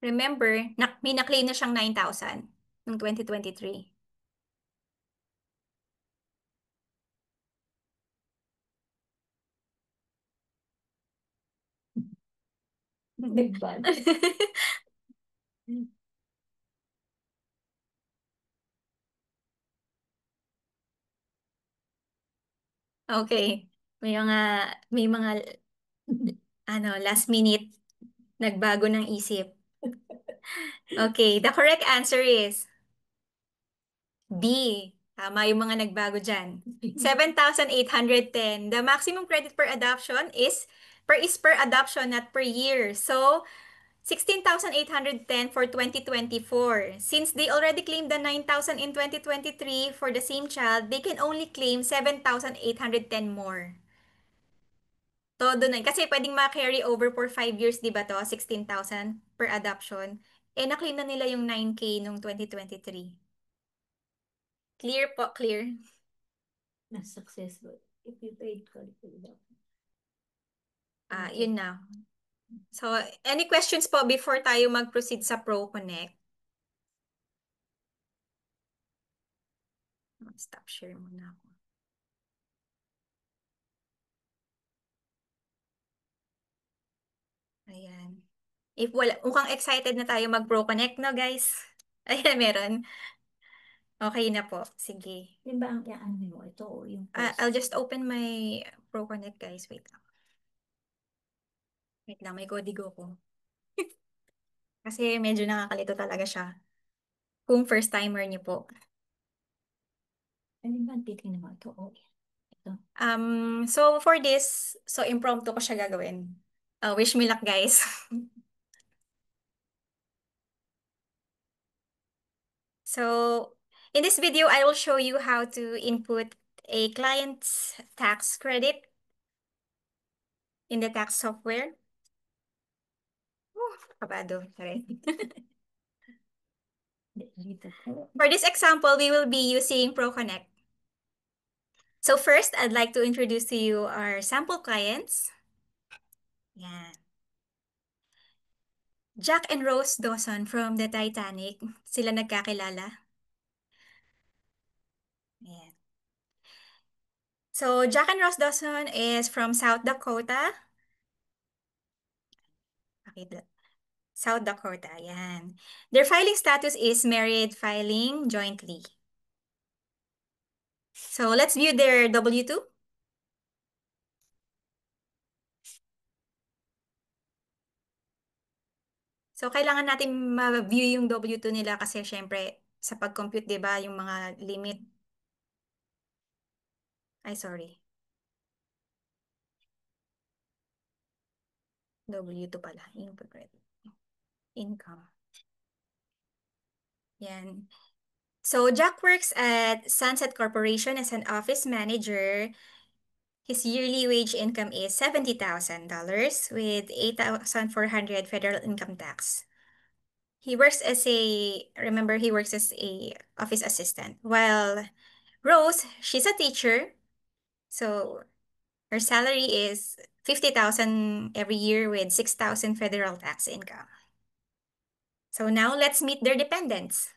[SPEAKER 2] Remember, may na-claim na siyang 9,000 noong 2023.
[SPEAKER 3] Nagbad.
[SPEAKER 2] Okay. May mga last minute nagbago ng isip. Okay, the correct answer is B. Tama yung mga nagbago dyan. 7,810. The maximum credit per adoption is per adoption, not per year. So, 16,810 for 2024. Since they already claimed the 9,000 in 2023 for the same child, they can only claim 7,810 more. Todo na. Kasi pwedeng ma-carry over for 5 years, di ba to? 16,000 per adoption. Eh, na-claim na nila yung 9K nung 2023. Clear po, clear.
[SPEAKER 3] Na successful. If you paid qualified.
[SPEAKER 2] Yun na. So, any questions po before tayo mag-proceed sa Pro Connect? Stop share muna ako. Ayan. Mukhang excited na tayo mag-Pro Connect, no, guys? Ayan, meron. Okay na po. Sige.
[SPEAKER 3] Yun ba ang ano mo? Ito o yung post?
[SPEAKER 2] I'll just open my Pro Connect, guys. Wait lang. Wait lang, may kodigo ko. Kasi medyo nakakalito talaga siya. Kung first timer niyo po.
[SPEAKER 3] Ano ba ang titingnan mo? Ito o ito.
[SPEAKER 2] So for this, so impromptu ko siya gagawin. Wish me luck, guys. So in this video, I will show you how to input a client's tax credit in the tax software. Kabado. Sorry.
[SPEAKER 3] Dito po.
[SPEAKER 2] For this example, we will be using ProConnect. So first, I'd like to introduce to you our sample clients. Yan. Jack and Rose Dawson from the Titanic. Sila nagkakilala. So Jack and Ross Dawson is from South Dakota. Okay, South Dakota, yan. Their filing status is married filing jointly. So let's view their W-2. So kailangan natin ma-view yung W-2 nila kasi syempre sa pag-compute, 'di ba, yung mga limit. Ay, sorry. W-2 pala, input rate. Income. Yan. So Jack works at Sunset Corporation as an office manager. His yearly wage income is $70,000 with $8,400 federal income tax. He works as remember, he works as a office assistant. While Rose, she's a teacher. So her salary is $50,000 every year with $6,000 federal tax income. So now let's meet their dependents.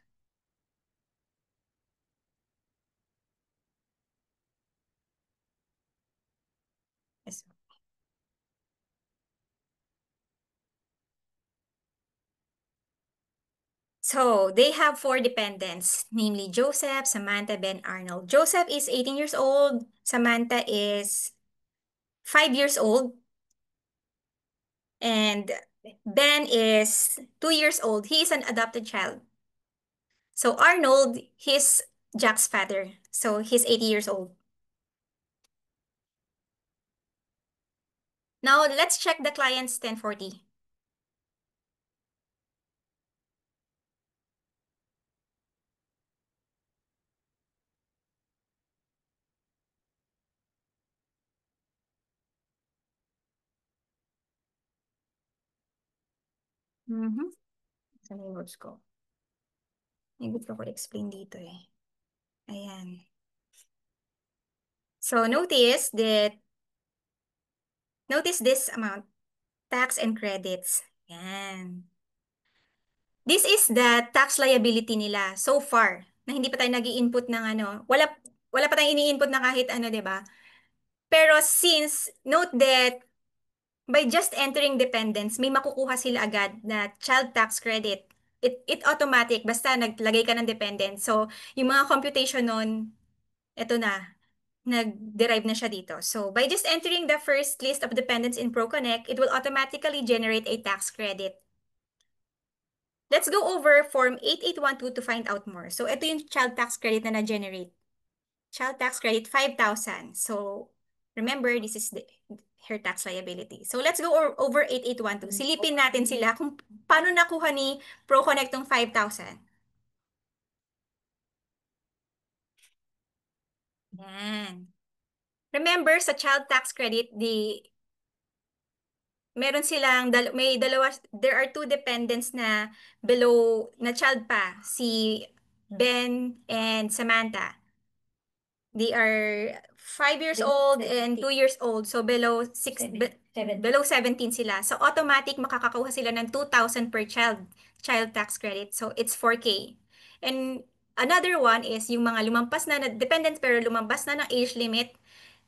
[SPEAKER 2] Yes. So they have 4 dependents, namely Joseph, Samantha, Ben, Arnold. Joseph is 18 years old. Samantha is 5 years old. And Ben is 2 years old. He is an adopted child. So Arnold, he's Jack's father. So he's 80 years old. Now let's check the client's 1040. Mm-hmm. Saan yung notes ko? May gusto ko explain dito eh. Ayan. So notice this amount, tax and credits. Ayan. This is the tax liability nila so far na hindi pa tayo nag-i-input ng ano. Wala pa tayong ini-input na kahit ano, 'di ba? Pero note that by just entering dependents, may makukuha sila agad na child tax credit. It automatic basta naglagay ka ng dependent. So, yung mga computation nun, eto na, nag-derive na siya dito. So, by just entering the first list of dependents in ProConnect, it will automatically generate a tax credit. Let's go over Form 8812 to find out more. So, ito yung child tax credit na na-generate. Child tax credit, 5,000. So, remember, this is her tax liability. So, let's go over 8812. Silipin natin sila kung paano nakuha ni ProConnect tong 5,000. Yan. Remember, sa child tax credit, meron silang, there are 2 dependents na below, na child pa, si Ben and Samantha. They are 5 years old and 2 years old. So below 17 sila. So automatic makakakuha sila ng 2,000 per child tax credit. So it's 4K. And another one is yung mga lumampas na dependents pero lumampas na ng age limit,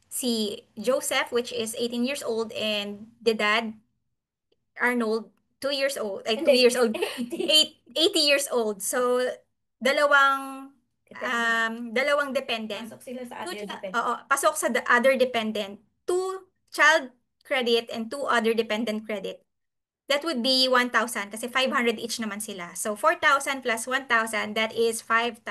[SPEAKER 2] si Joseph, which is 18 years old, and the dad, Arnold, 2 years old, 2 years old, 80 years old. So dalawang dependent.
[SPEAKER 3] Pasok sila sa other dependent.
[SPEAKER 2] Oo, pasok sa the other dependent. 2 child credit and 2 other dependent credit. That would be 1,000 kasi 500 each naman sila. So 4,000 plus 1,000, that is 5,000.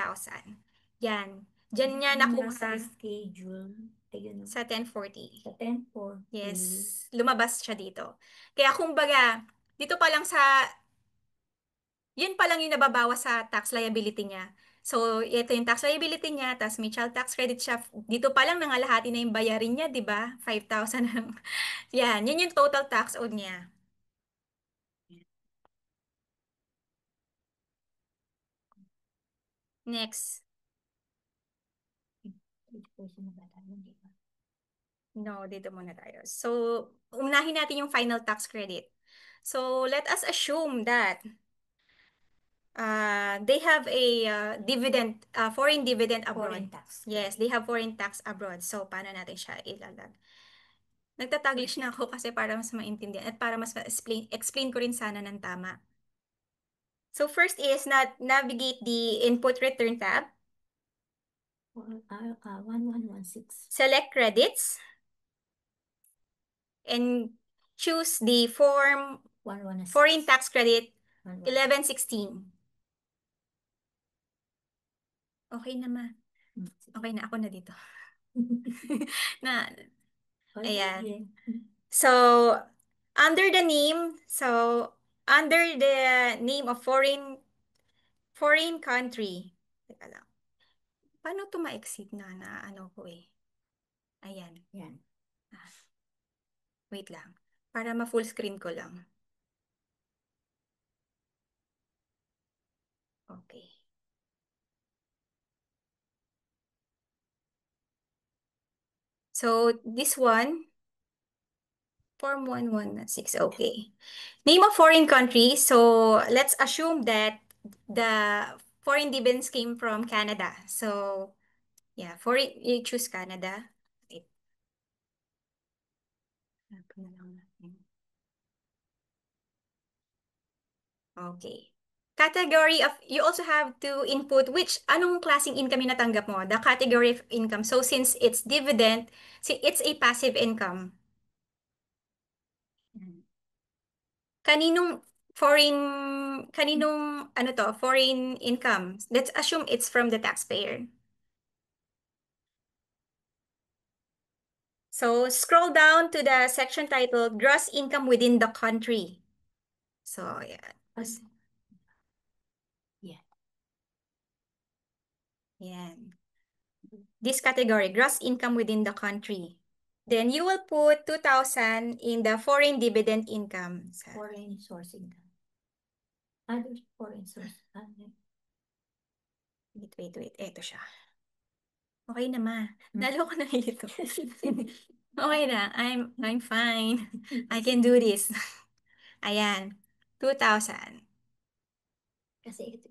[SPEAKER 2] Yan. Diyan niya nakuha
[SPEAKER 3] Nasa schedule. Ayun,
[SPEAKER 2] sa 1040.
[SPEAKER 3] sa 1040.
[SPEAKER 2] Yes, lumabas siya dito. Kaya kumbaga, dito pa lang yun pa lang yung nababawas sa tax liability niya. So, ito yung tax liability niya, tapos may child tax credit siya. Dito pa lang nangalahati na yung bayarin niya, di ba? 5,000 lang. Yan, yun yung total tax owed niya. Next. No, dito muna tayo. So, unahin natin yung final tax credit. So, let us assume that they have a dividend, foreign dividend abroad.
[SPEAKER 3] Foreign tax.
[SPEAKER 2] Yes, they have foreign tax abroad. So, paano natin siya ilalag? Nagtataglish na ako kasi para mas maintindihan at para mas explain ko rin sana ng tama. So, first is navigate the input return tab.
[SPEAKER 3] 1116.
[SPEAKER 2] Select credits. And choose the form
[SPEAKER 3] 1116.
[SPEAKER 2] foreign tax credit
[SPEAKER 3] 1116.
[SPEAKER 2] 1116. Okay na ma. Okay na, ako na dito. Na, ayan. So, under the name of foreign country. Teka lang. Paano to ma-exit na ano ko eh? Ayan.
[SPEAKER 3] Yan.
[SPEAKER 2] Wait lang. Para ma-full screen ko lang. Okay. So, this one, Form 1116, okay. Name of foreign country. So, let's assume that the foreign dividends came from Canada. So, yeah, you choose Canada. Wait. Hanapin na lang natin. Okay. Category of, you also have to input anong klaseng income yung natanggap mo, the category of income. So, since it's dividend, it's a passive income. Kaninong foreign income? Let's assume it's from the taxpayer. So scroll down to the section titled Gross Income Within the Country. So yeah.
[SPEAKER 3] Yeah.
[SPEAKER 2] Yan. This category, gross income within the country. Then you will put 2,000 in the foreign dividend income.
[SPEAKER 3] Foreign source income. Other foreign source.
[SPEAKER 2] Wait. Eto siya. Okay na ma. Lalo ko na ito. Okay na. I'm fine. I can do this. Ayan. 2,000.
[SPEAKER 3] Kasi ito.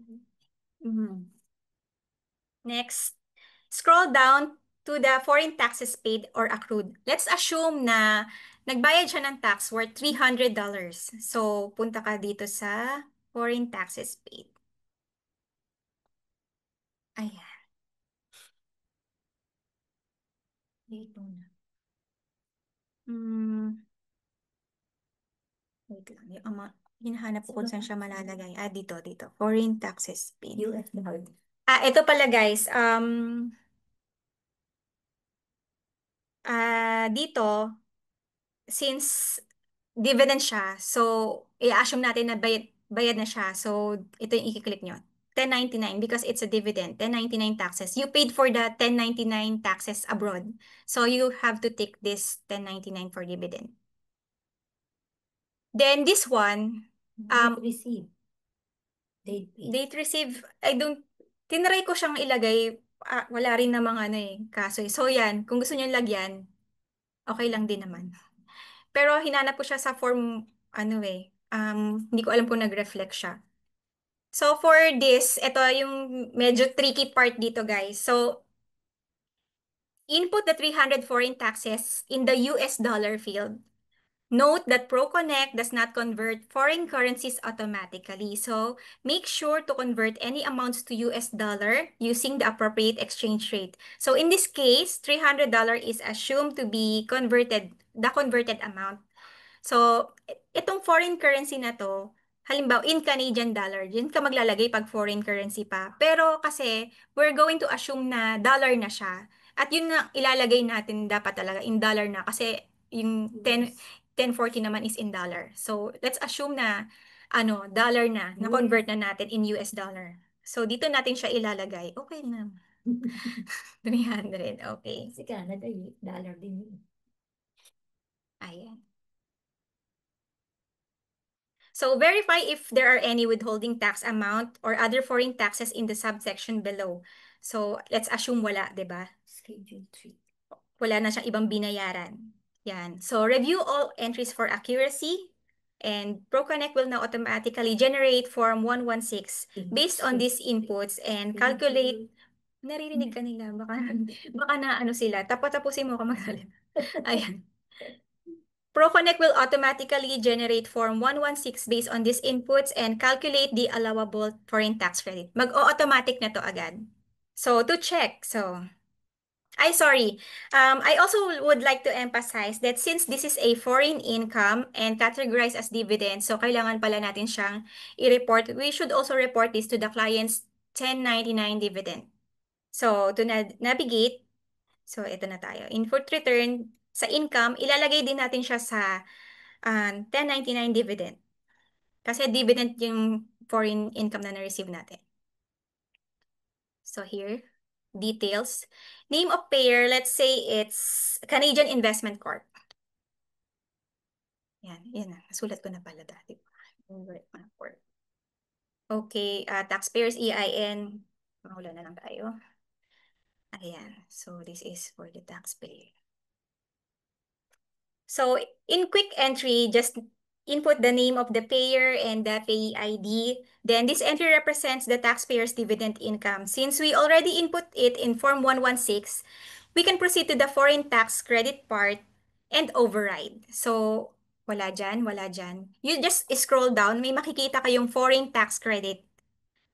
[SPEAKER 2] Next, scroll down to the foreign taxes paid or accrued. Let's assume na nagbayad siya ng tax worth $300. So, punta ka dito sa foreign taxes paid. Ayan.
[SPEAKER 3] Dito na.
[SPEAKER 2] Wait lang. Yung amount, hinahanap ko kung saan siya malalagay. Dito. Foreign taxes paid.
[SPEAKER 3] US dollar.
[SPEAKER 2] Ito pala guys. Dito, since dividend siya, so i-assume natin na bayad na siya. So, ito yung i-click nyo. 1099 because it's a dividend. 1099 taxes. You paid for the 1099 taxes abroad. So, you have to take this 1099 for dividend. Then, this one,
[SPEAKER 3] Date receive. Date pay.
[SPEAKER 2] date receive, tinry ko siyang ilagay, wala rin namang kaso. So, yan, kung gusto nyo lagyan, okay lang din naman. Pero hinanap ko siya sa form, hindi ko alam kung nag-reflect siya. So for this, ito yung medyo tricky part dito guys. So input the 300 foreign taxes in the US dollar field. Note that ProConnect does not convert foreign currencies automatically. So make sure to convert any amounts to US dollar using the appropriate exchange rate. So in this case, $300 is assumed to be the converted amount. So, itong foreign currency na to, halimbawa, in Canadian dollar, dyan ka maglalagay pag foreign currency pa. Pero kasi, we're going to assume na dollar na siya. At yun na ilalagay natin dapat talaga in dollar na. Kasi yung 1040 naman is in dollar. So, let's assume na, dollar na-convert na natin in US dollar. So, dito natin siya ilalagay. Okay na. 300, okay.
[SPEAKER 3] Kasi Canada, dollar din yun.
[SPEAKER 2] Ayan. So verify if there are any withholding tax amount or other foreign taxes in the subsection below. So let's assume wala, 'di ba?
[SPEAKER 3] Schedule 3.
[SPEAKER 2] Wala na siyang ibang binayaran. Yan. So review all entries for accuracy. And ProConnect will now automatically generate Form 116 based on these inputs and calculate. Naririnig ka nila, baka na ano sila. Tapusin mo ako magsalita. Ayan. ProConnect will automatically generate Form 116 based on these inputs and calculate the allowable foreign tax credit. Mag-o-automatic na to agad. So, to check, sorry. I also would like to emphasize that since this is a foreign income and categorized as dividend, so kailangan pala natin siyang i-report. We should also report this to the client's 1099 dividend. So, to navigate, so ito na tayo. Input return, sa income, ilalagay din natin siya sa 1099 dividend. Kasi dividend yung foreign income na na-receive natin. So here, details. Name of payer, let's say it's Canadian Investment Corp. Yan na. Nasulat ko na pala dati. Okay, taxpayers EIN. Mahula na lang tayo. Ayan. So this is for the taxpayer. So in quick entry, just input the name of the payer and the payee ID. Then this entry represents the taxpayer's dividend income. Since we already input it in Form 116, we can proceed to the foreign tax credit part and override. So wala dyan, wala dyan. You just scroll down, may makikita kayong foreign tax credit.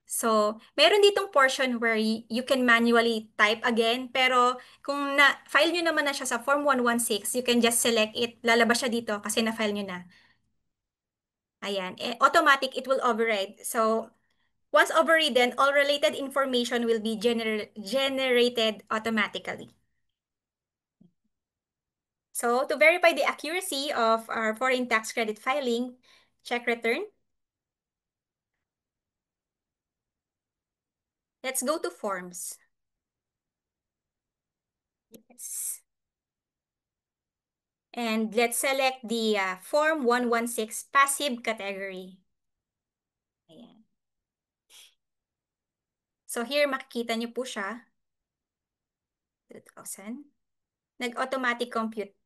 [SPEAKER 2] So, meron ditong portion where you can manually type again, pero kung file nyo naman na siya sa Form 116, you can just select it, lalabas siya dito kasi na-file nyo na. Ayan, automatic, it will override. So, once overridden, all related information will be generated automatically. So, to verify the accuracy of our foreign tax credit filing, check return. Let's go to forms. Yes. And let's select the Form 116 passive category. Ayan. So here, makikita nyo po siya. 2,000. Nag-automatic compute.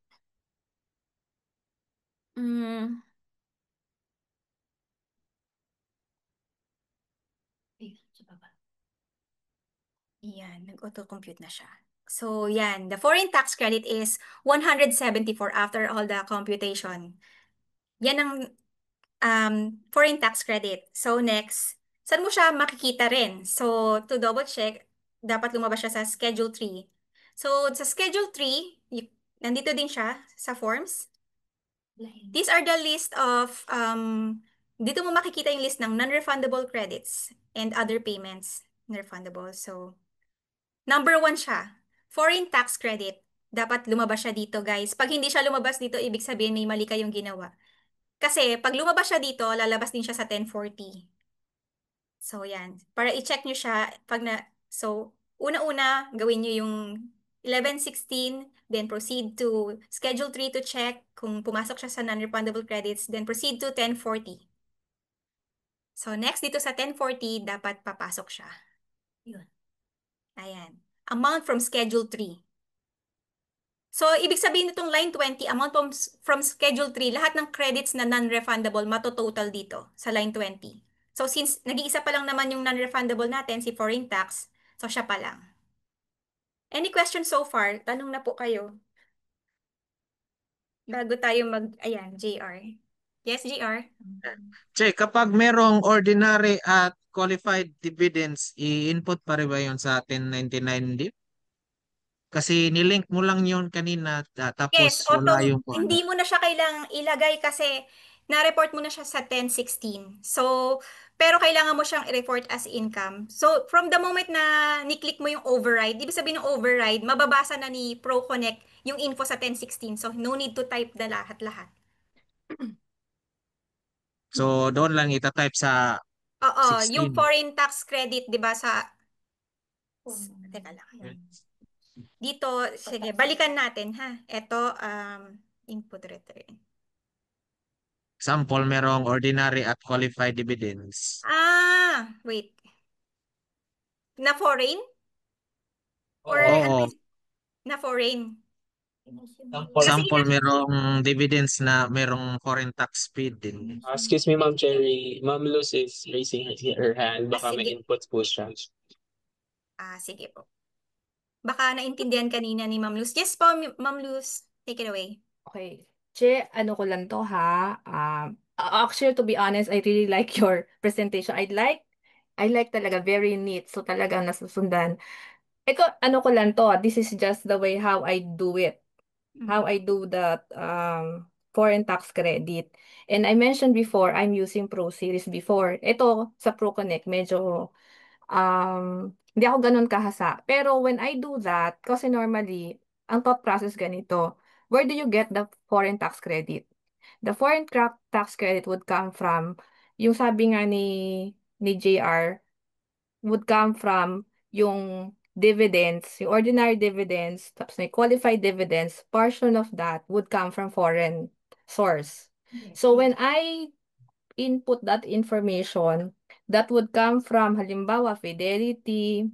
[SPEAKER 2] Yan, nag-auto-compute na siya. So yan, the foreign tax credit is 174 after all the computation. Yan ang foreign tax credit. So next, saan mo siya makikita rin? So to double check, dapat lumabas siya sa Schedule 3. So sa Schedule 3, nandito din siya sa forms. These are the list of, dito mo makikita yung list ng non-refundable credits and other payments, non-refundable. So number 1 siya, foreign tax credit. Dapat lumabas siya dito, guys. Pag hindi siya lumabas dito, ibig sabihin may mali kayong ginawa. Kasi pag lumabas siya dito, lalabas din siya sa 1040. So yan, para i-check nyo siya, so una-una, gawin nyo yung 1116, then proceed to Schedule 3 to check kung pumasok siya sa non-refundable credits, then proceed to 1040. So next, dito sa 1040, dapat papasok siya. Yun. Ayan. Amount from Schedule 3. So, ibig sabihin nitong line 20, amount from Schedule 3, lahat ng credits na non-refundable, matototal dito sa line 20. So, since nag-iisa pa lang naman yung non-refundable natin, si foreign tax, so siya pa lang. Any questions so far? Tanong na po kayo. Bago tayo ayan, JR. Yes, JR?
[SPEAKER 6] Che, kapag merong ordinary at qualified dividends, i-input pa rin ba yun sa 1099 dip? Kasi nilink mo lang yun kanina, tapos
[SPEAKER 2] Yes,
[SPEAKER 6] wala yung
[SPEAKER 2] hindi mo na siya kailangang ilagay kasi na-report mo na siya sa 1016. So, pero kailangan mo siyang i-report as income. So, from the moment na ni-click mo yung override, ibig sabihin ng override, mababasa na ni ProConnect yung info sa 1016. So, no need to type na lahat-lahat.
[SPEAKER 6] So, doon lang itatype sa
[SPEAKER 2] Oo, yung
[SPEAKER 6] 16.
[SPEAKER 2] foreign tax credit, di ba, teka lang. Dito, sige, balikan natin, ha? Ito, input return.
[SPEAKER 6] Example, merong ordinary at qualified dividends.
[SPEAKER 2] Wait. Na foreign? Or
[SPEAKER 6] Oo.
[SPEAKER 2] na foreign? Kasi
[SPEAKER 6] Sample, merong dividends na merong foreign tax paid din.
[SPEAKER 5] Excuse me, Ma'am Cherry. Ma'am Luz is raising her hand. Baka may
[SPEAKER 2] sige.
[SPEAKER 5] inputs po siya.
[SPEAKER 2] Sige po. Baka naintindihan kanina ni Ma'am Luz. Yes po, Ma'am Luz. Take it away.
[SPEAKER 7] Okay. Che, ano ko lang to ha. Actually, to be honest, I really like your presentation. I like talaga, very neat. So talagang nasusundan. Ito, ano ko lang to. This is just the way how I do it. How I do that foreign tax credit. And I mentioned before, I'm using Pro Series before. Ito, sa ProConnect, medyo hindi ako ganun kahasa. Pero when I do that, kasi normally, ang thought process ganito, where do you get the foreign tax credit? The foreign tax credit would come from, yung sabi nga ni JR, would come from yung dividends, yung ordinary dividends, tapos may qualified dividends, portion of that would come from foreign source. So when I input that information, that would come from halimbawa Fidelity.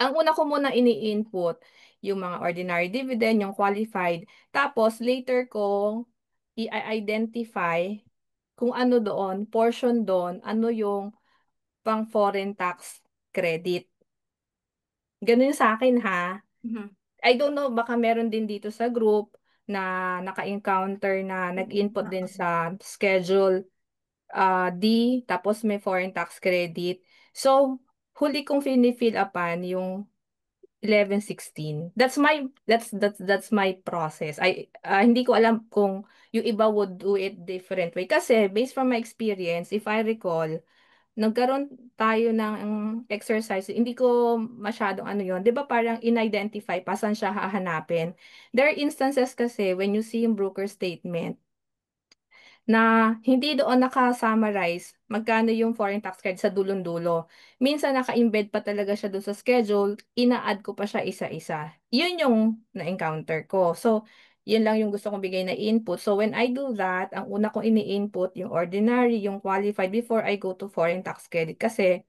[SPEAKER 7] Ang una ko muna ini-input yung mga ordinary dividend, yung qualified. Tapos later ko i-identify kung ano doon, portion doon, ano yung pang foreign tax credit. Ganun yung sa akin ha. I don't know, baka meron din dito sa group na naka-encounter na nag-input din sa schedule D, tapos may foreign tax credit. So, huli kong fini-fill upan yung 1116. That's my process. Hindi ko alam kung yung iba would do it different way kasi based from my experience, if I recall, nagkaroon tayo ng exercise, hindi ko masyadong ano yon, 'di ba parang in-identify pa saan siya hahanapin. There are instances kasi when you see yung broker statement na hindi doon naka-summarize magkano yung foreign tax credit sa dulong-dulo. Minsan naka-embed pa talaga siya doon sa schedule, ina-add ko pa siya isa-isa. Yun yung na-encounter ko. So, yun lang yung gusto kong bigay na input. So, when I do that, ang una kong ini-input yung ordinary, yung qualified before I go to foreign tax credit. Kasi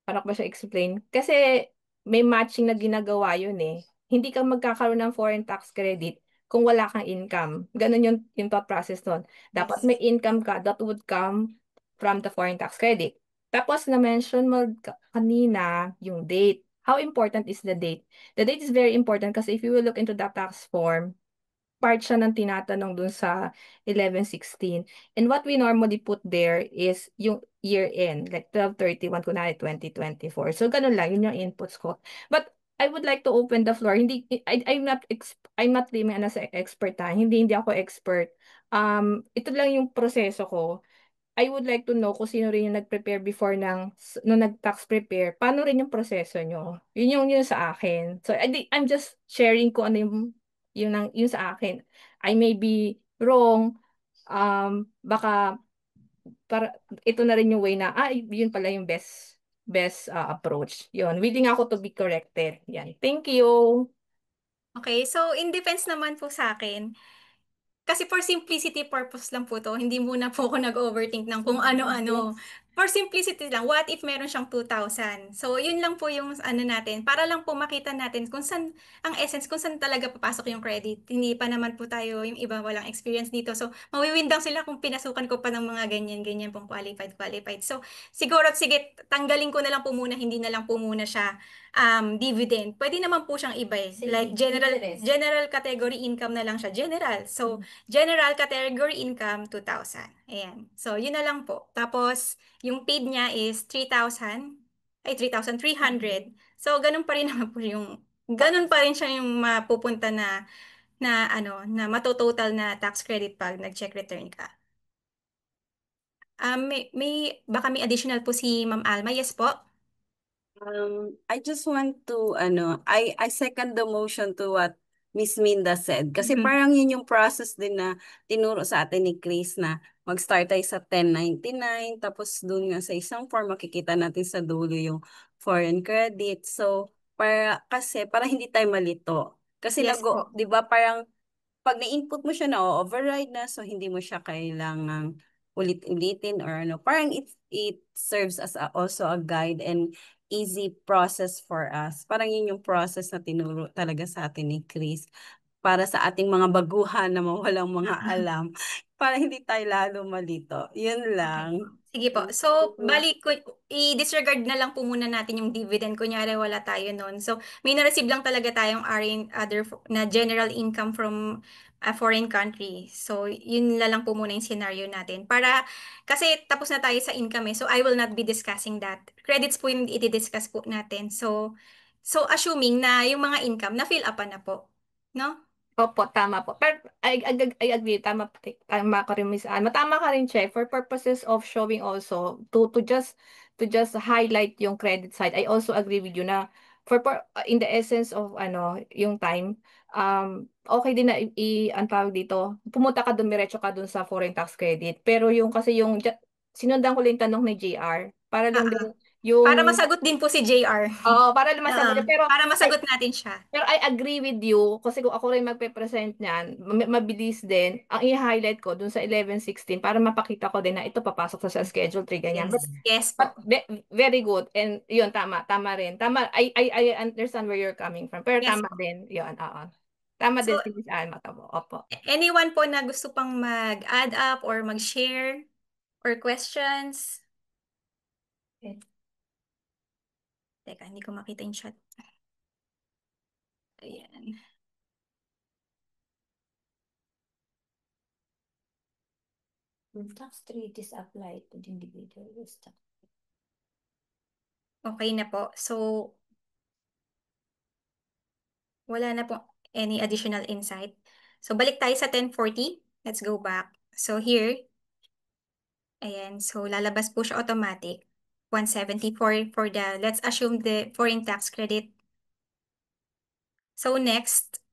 [SPEAKER 7] paano ko ba siya explain? Kasi may matching na ginagawa yun eh. Hindi ka magkakaroon ng foreign tax credit kung wala kang income. Ganun yung thought process nun. Dapat may income ka that would come from the foreign tax credit. Tapos na-mention mo kanina yung date. How important is the date? The date is very important kasi if you will look into the tax form, part siya ng tinatanong dun sa 1116. And what we normally put there is yung year end, like 12/31, kunwari 2024. So, ganun lang, yun yung inputs ko. But, I would like to open the floor. I'm not claiming na sa expert ha. Hindi ako expert. Ito lang yung proseso ko. I would like to know kung sino rin yung nag-prepare before nung nag-tax prepare. Paano rin yung proseso nyo? Yun sa akin. So, I'm just sharing kung ano yung sa akin. I may be wrong. Baka ito na rin yung way na, yun pala yung best approach. Yun. Willing ako to be corrected. Yan. Thank you.
[SPEAKER 2] Okay, so in defense naman po sa akin, kasi for simplicity purpose lang po to, hindi muna po ako nag-overthink ng kung ano-ano. For simplicity lang, what if meron siyang 2,000? So, yun lang po yung ano natin, para lang po makita natin kung saan, ang essence, kung saan talaga papasok yung credit. Hindi pa naman po tayo, yung iba walang experience dito. So, mawiwindang sila kung pinasukan ko pa ng mga ganyan pong qualified. So, siguro, sige, tanggalin ko na lang po muna, hindi na lang po muna siya dividend. Pwede naman po siyang iba eh. Like, general category income na lang siya. General. So, general category income, 2,000. Ayan. So, yun na lang po. Tapos, yung paid niya is 3,300. So, ganun pa rin naman po ganun pa rin siya yung mapupunta na matototal na tax credit pag nag-check return ka. Baka may additional po si Ma'am Alma. Yes po?
[SPEAKER 8] I just want to, I second the motion to what Miss Minda said. Kasi parang yun yung process din na tinuro sa atin ni Chris na mag-start tayo sa 1099, tapos dun nga sa isang form, makikita natin sa dulo yung foreign credit. So, para hindi tayo malito. Kasi
[SPEAKER 2] Yes po.
[SPEAKER 8] di ba parang pag na-input mo siya na override na, so hindi mo siya kailangang ulit-ulitin or ano. Parang it serves as also a guide and easy process for us. Parang yun yung process na tinuro talaga sa atin ni Chris para sa ating mga baguhan na walang mga alam para hindi tayo lalo malito. Yun lang.
[SPEAKER 2] Sige po. So, bali, i-disregard na lang po muna natin yung dividend. Kunyari, wala tayo nun. So, may na-receive lang talaga tayong other na general income from a foreign country. So, yun na lang po muna yung scenario natin. Kasi tapos na tayo sa income So, I will not be discussing that. Credits po yung i-discuss po natin. So assuming na yung mga income na-fill up na po. No?
[SPEAKER 7] Opo, tama po. Pero I agree, tama ka rin, Miss Anne. Matama ka rin, Che, for purposes of showing also, to just highlight yung credit side. I also agree with you na in the essence of yung time, okay din na ang tawag dito, pumunta ka dumiretso ka dun sa foreign tax credit. Pero sinundan ko lang yung tanong ni JR, para lang din
[SPEAKER 2] Para
[SPEAKER 7] yung,
[SPEAKER 2] masagot din po si JR.
[SPEAKER 7] para lumasagot niya. Pero
[SPEAKER 2] Para masagot natin siya.
[SPEAKER 7] Pero I agree with you kasi kung ako rin magpe-present niyan, mabilis din. Ang i-highlight ko dun sa 11:16 para mapakita ko din na ito papasok sa schedule 3 ganyan.
[SPEAKER 2] Yes
[SPEAKER 7] But
[SPEAKER 2] po.
[SPEAKER 7] very good. And yun tama rin. Tama, I understand where you're coming from. Pero
[SPEAKER 2] Yes
[SPEAKER 7] tama
[SPEAKER 2] po.
[SPEAKER 7] din. Yun, oo. Tama
[SPEAKER 2] So,
[SPEAKER 7] din si Miss Alma tabo. Opo.
[SPEAKER 2] anyone po na gusto pang mag-add up or mag-share or questions?
[SPEAKER 3] Okay.
[SPEAKER 2] Teka, hindi ko makita yung chat. Ayan.
[SPEAKER 3] Yung tax treaties apply to the individual tax.
[SPEAKER 2] Okay na po. So, wala na po any additional insight. So, balik tayo sa 1040. Let's go back. So, here, ayan. So, lalabas po siya automatic. 174 for let's assume the foreign tax credit. So, next,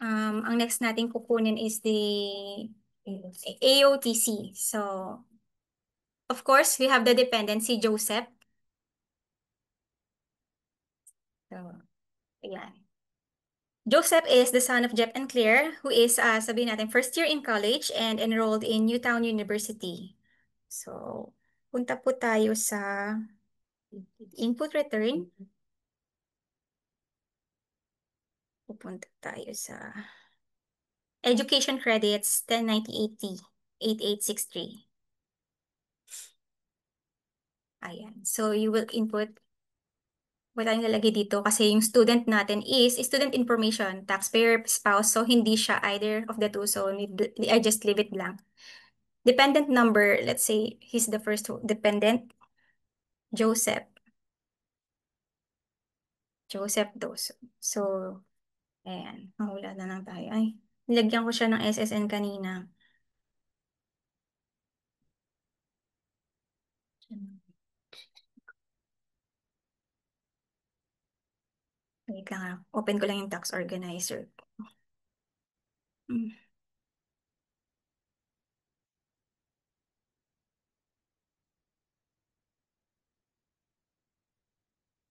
[SPEAKER 2] ang next natin kukunin is the AOTC. So, of course, we have the dependency, Joseph. So, ayan. Joseph is the son of Jeff and Claire, who is, sabihin natin, first year in college and enrolled in Newtown University. So, punta po tayo sa input return. Pupunta tayo sa education credits 109080 8863. Ayan. So, you will input wala tayong lalagay dito kasi yung student natin is student information, taxpayer, spouse. So, hindi siya either of the two. So, I just leave it blank. Dependent number, let's say he's the first dependent, Joseph. Joseph Doso. So, ayan. Mahula na lang tayo. Ay, nilagyan ko siya ng SSN kanina. Wait lang ah. Open ko lang yung tax organizer. Hmm.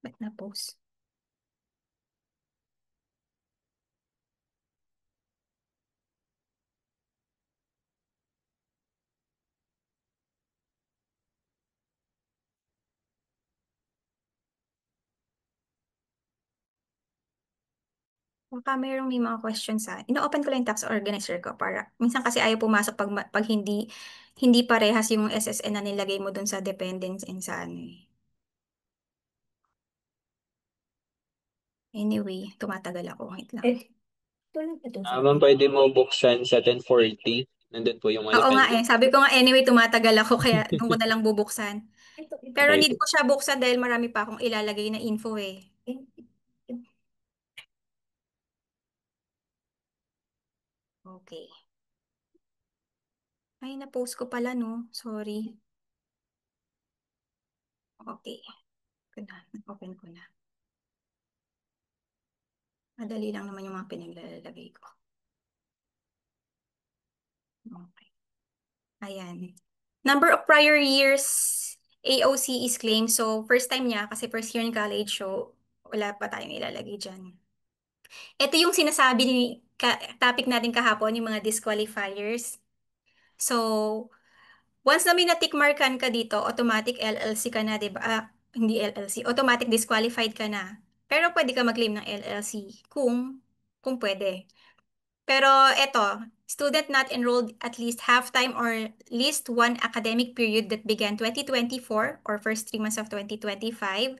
[SPEAKER 2] Ba't na-post? Baka may mga questions sa ino-open ko lang yung tax organizer ko para minsan kasi ayaw pumasok pag hindi parehas yung SSN na nilagay mo dun sa dependents and sa ano eh. Anyway, tumatagal ako. Wait lang.
[SPEAKER 3] Tuloy pa doon sa
[SPEAKER 5] Ma'am, pwede mo buksan sa 1040. Nandun po yung mga
[SPEAKER 2] Oo nga
[SPEAKER 5] dependent.
[SPEAKER 2] Sabi ko nga anyway, tumatagal ako kaya doon ko na lang bubuksan.
[SPEAKER 3] ito.
[SPEAKER 2] Pero
[SPEAKER 5] Okay
[SPEAKER 2] need
[SPEAKER 5] po.
[SPEAKER 2] ko siya buksan dahil marami pa akong ilalagay na info eh. Okay. Ay, na-post ko pala no. Sorry. Okay. Open ko na. Madali lang naman yung mga pinaglalagay ko. Okay. Ayan. Number of prior years AOC is claimed. So, first time niya kasi first year in college. So, wala pa tayong ilalagay dyan. Ito yung sinasabi topic natin kahapon, yung mga disqualifiers. So, once na may na-tick markan ka dito, automatic LLC ka na, di ba? hindi LLC, automatic disqualified ka na. Pero pwede ka mag-claim ng LLC kung pwede. Pero eto, student not enrolled at least half-time or least one academic period that began 2024 or first 3 months of 2025.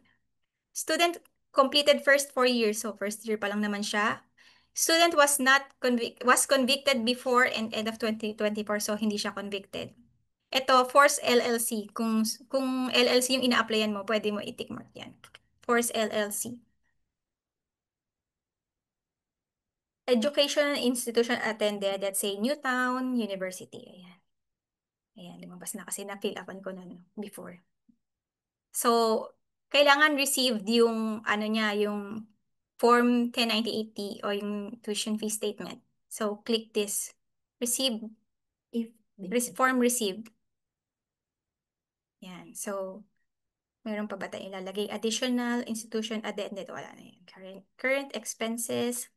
[SPEAKER 2] Student completed first 4 years, so first year pa lang naman siya. Student was convicted before and end of 2024, so hindi siya convicted. Ito, Force LLC. Kung LLC yung ina-applyan mo, pwede mo i-tick mark yan. Force LLC. Educational institution attended, let's say Newtown University. Ayan. Ayan, lumabas na kasi na-fill upan ko na before. So, kailangan received yung ano niya, yung Form 1098-T o yung tuition fee statement. So, click this. Receive.
[SPEAKER 3] If
[SPEAKER 2] Form received. Yan. So, meron pa ba tayong ilalagay? Additional institution addended. Wala na yan. Current expenses.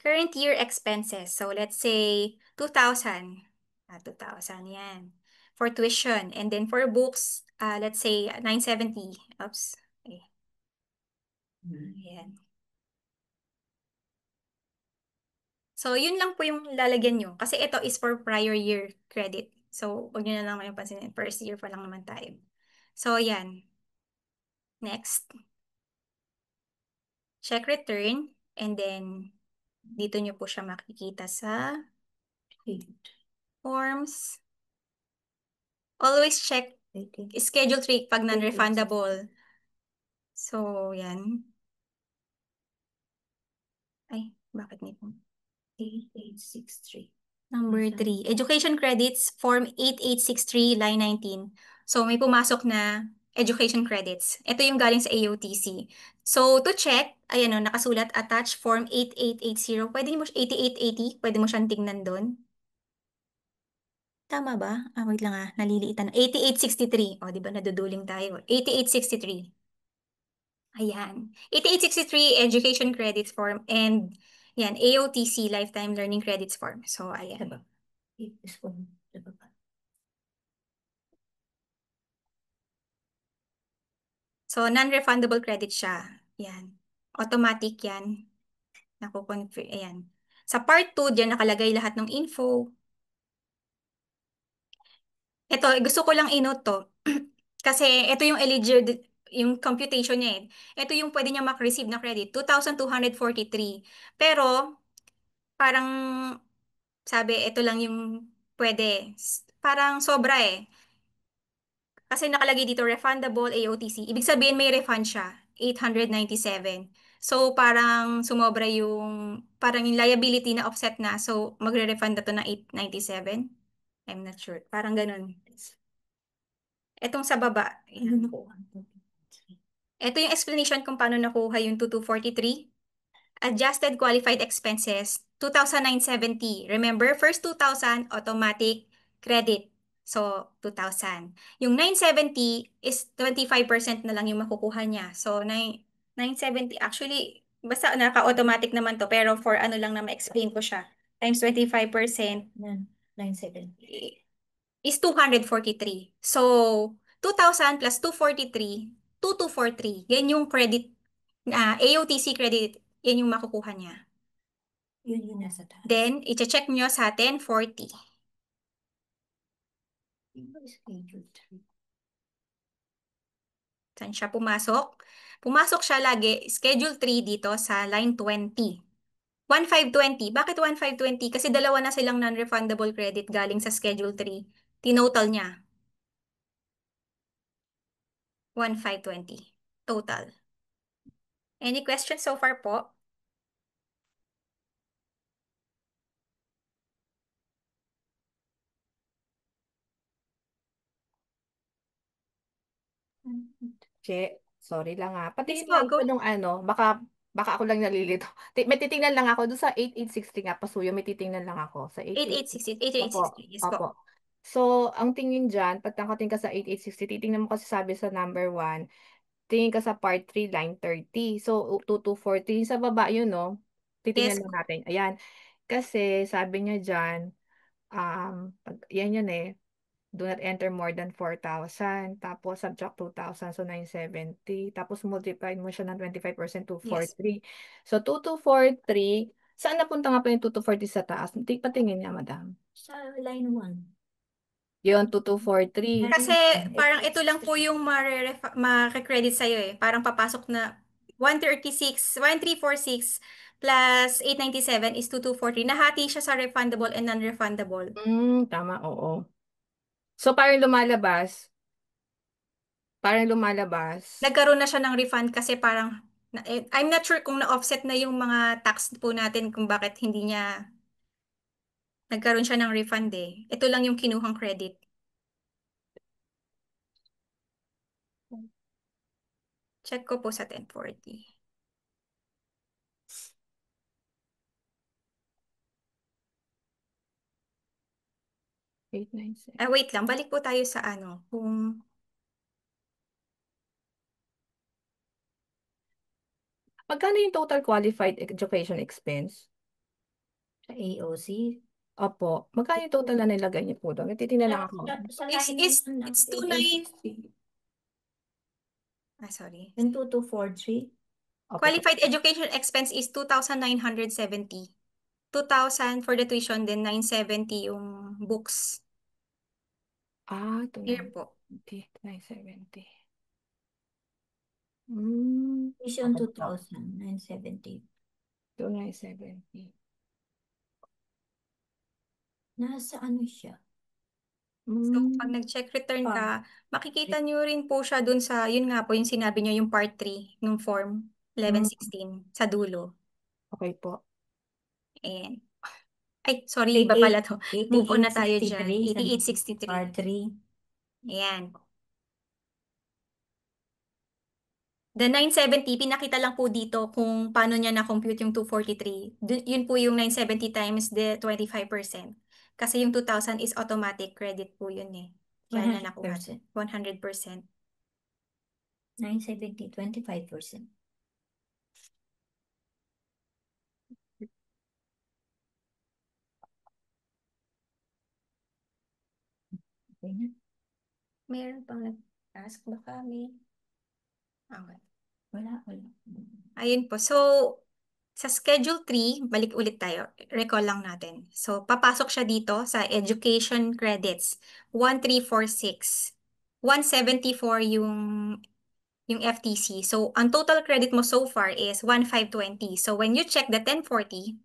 [SPEAKER 2] Current year expenses. So, let's say 2,000. 2,000 yan. For tuition. And then for books, let's say 970. Oops. Okay. Ayan. So, yun lang po yung lalagyan nyo. Kasi ito is for prior year credit. So, huwag nyo na lang yung pansinin. First year pa lang naman tayo. So, yan. Next. Check return. And then, dito nyo po siya makikita sa forms. Always check schedule 3 pag non-refundable. So, yan. Ay, bakit nito?
[SPEAKER 3] 8863.
[SPEAKER 2] Number 3. Education credits, form 8863, line 19. So, may pumasok na education credits. Ito yung galing sa AOTC. So, to check, ayan o, nakasulat, attach form 8880. Pwede mo, 8880, pwede mo siyang tingnan doon. Tama ba? Wait lang naliliitan. 8863. O, di ba naduduling tayo? 8863. Ayan. 8863 education credits form and yan, AOTC lifetime learning credits form. So, ayan. So, non-refundable credit siya. Yan. Automatic yan. Nakukonfirm. Ayan. Sa part 2, diyan nakalagay lahat ng info. Ito, gusto ko lang i-note to. Kasi ito yung eligible, yung computation niya Ito yung pwede niya mak-receive na credit, 2,243. Pero, parang, sabi, ito lang yung pwede. Parang sobra Kasi nakalagay dito, refundable AOTC. Ibig sabihin may refund siya, 897. So, parang sumobra parang yung liability na offset na. So, magre-refund na to ng 897. I'm not sure. Parang ganun. Etong sa baba. Yan. Ito yung explanation kung paano nakuha yung 2243. Adjusted qualified expenses, 2,970. Remember, first 2,000, automatic credit. So, 2,000. Yung 970 is 25% na lang yung makukuha niya. So, 970, actually, basta naka-automatic naman to. Pero for ano lang na ma-explain ko siya. Times 25%.
[SPEAKER 3] 970.
[SPEAKER 2] Is 243. So, 2,000 plus 243, 2,243. Yan yung credit, AOTC credit, yan yung makukuha niya.
[SPEAKER 3] Yun yung nasa taas.
[SPEAKER 2] Then, i-check nyo sa 1040.
[SPEAKER 3] Schedule 3.
[SPEAKER 2] Saan siya pumasok? Pumasok siya lagi, schedule 3 dito sa line 20. 1520. Bakit 1520? Kasi dalawa na silang non-refundable credit galing sa schedule 3. Tinotal niya. 1520. Total. Any questions so far po?
[SPEAKER 7] Che, sorry lang
[SPEAKER 2] Yes
[SPEAKER 7] Patingin
[SPEAKER 2] po,
[SPEAKER 7] nga
[SPEAKER 2] go.
[SPEAKER 7] ako nung baka ako lang nalilito. May titingnan lang ako doon sa 8860 nga, pasuyo, may titingnan lang ako sa
[SPEAKER 2] 8860,
[SPEAKER 7] 8860.
[SPEAKER 2] 8863. Yes po.
[SPEAKER 7] Opo. So, ang tingin dyan, pag nakatingin ka sa 8860, titingnan mo kasi sabi sa number 1, tingin ka sa part 3, line 30. So, 2240. Sa baba yun, no?
[SPEAKER 2] Yes.
[SPEAKER 7] Titingnan lang natin. Ayan. Kasi, sabi niya dyan, yan do not enter more than 4,000. Tapos subtract 2,000, so 970. Tapos multiply mo siya ng 25% to
[SPEAKER 2] Yes.
[SPEAKER 7] 43. So 2243, saan napunta nga po yung 2243 sa taas? Patingin niya, madam.
[SPEAKER 3] Sa line 1.
[SPEAKER 7] Yun, 2243.
[SPEAKER 2] Kasi parang ito lang po yung ma-credit sa'yo eh. Parang papasok na 1346 plus 897 is 2243. Nahati siya sa refundable and non-refundable.
[SPEAKER 7] Tama, oo. So parang lumalabas.
[SPEAKER 2] Nagkaroon na siya ng refund kasi parang, I'm not sure kung na-offset na yung mga tax po natin kung bakit hindi niya nagkaroon siya ng refund eh. Ito lang yung kinuhang credit. Check ko po sa 1040.
[SPEAKER 7] 897.
[SPEAKER 2] Wait lang, balik po tayo sa ano, kung
[SPEAKER 7] Magkano yung total qualified education expense?
[SPEAKER 3] Sa AOC.
[SPEAKER 7] Opo. Magkano yung total na nilagay niyo po doon? Titingnan lang ako.
[SPEAKER 3] Sa
[SPEAKER 2] It's-
[SPEAKER 3] line
[SPEAKER 2] it's-
[SPEAKER 3] 1 lang,
[SPEAKER 2] it's
[SPEAKER 3] 860.
[SPEAKER 2] sorry.
[SPEAKER 3] Yung 2243.
[SPEAKER 7] Opo.
[SPEAKER 2] Qualified education expense is 2,970. 2,000 for the tuition, then 970 yung books. Here po.
[SPEAKER 7] 970.
[SPEAKER 3] Tuition
[SPEAKER 7] Okay.
[SPEAKER 3] 2,000, 970.
[SPEAKER 7] 970.
[SPEAKER 3] Nasa ano siya?
[SPEAKER 2] So, pag nag-check return ka, makikita nyo rin po siya dun sa, yun nga po, yung sinabi nyo, yung part 3 ng form 1116 sa dulo.
[SPEAKER 7] Okay po.
[SPEAKER 2] Ayan. Ay, sorry, iba pala to. Move on na tayo dyan.
[SPEAKER 3] 8863.
[SPEAKER 2] 8863.
[SPEAKER 3] Part 3.
[SPEAKER 2] Ayan. The 970, pinakita lang po dito kung paano niya na-compute yung 243. Yun po yung 970 times the 25%. Kasi yung 2,000 is automatic credit po yun eh. Kaya niya nakuha. 100%.
[SPEAKER 3] 970, 25%. Okay na.
[SPEAKER 2] Meron pang nag-ask ba kami? Okay.
[SPEAKER 3] Wala.
[SPEAKER 2] Ayun po. So, sa Schedule 3, balik ulit tayo. Recall lang natin. So, papasok siya dito sa Education Credits. 1346. 174 yung FTC. So, ang total credit mo so far is 1,520. So, when you check the 1040,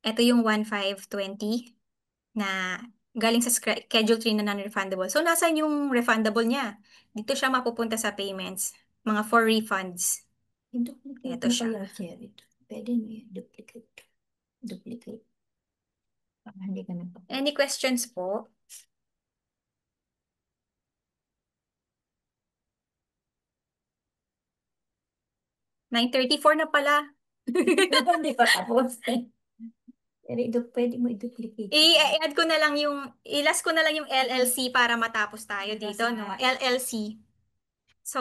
[SPEAKER 2] ito yung 1,520 na galing sa Schedule 3 na non-refundable. So, nasaan yung refundable niya? Dito siya mapupunta sa payments. Mga for refunds.
[SPEAKER 3] I-duplicate
[SPEAKER 2] Ito
[SPEAKER 3] mo
[SPEAKER 2] siya.
[SPEAKER 3] pala, Cherry. Pwede mo i-duplicate. Duplicate. Para hindi ka na
[SPEAKER 2] Any questions po? $934 na pala.
[SPEAKER 3] Hindi pa tapos. Pero pwede mo i-duplicate.
[SPEAKER 2] I-add ko na lang i-last ko na lang yung LLC para matapos tayo dito, no? LLC. So,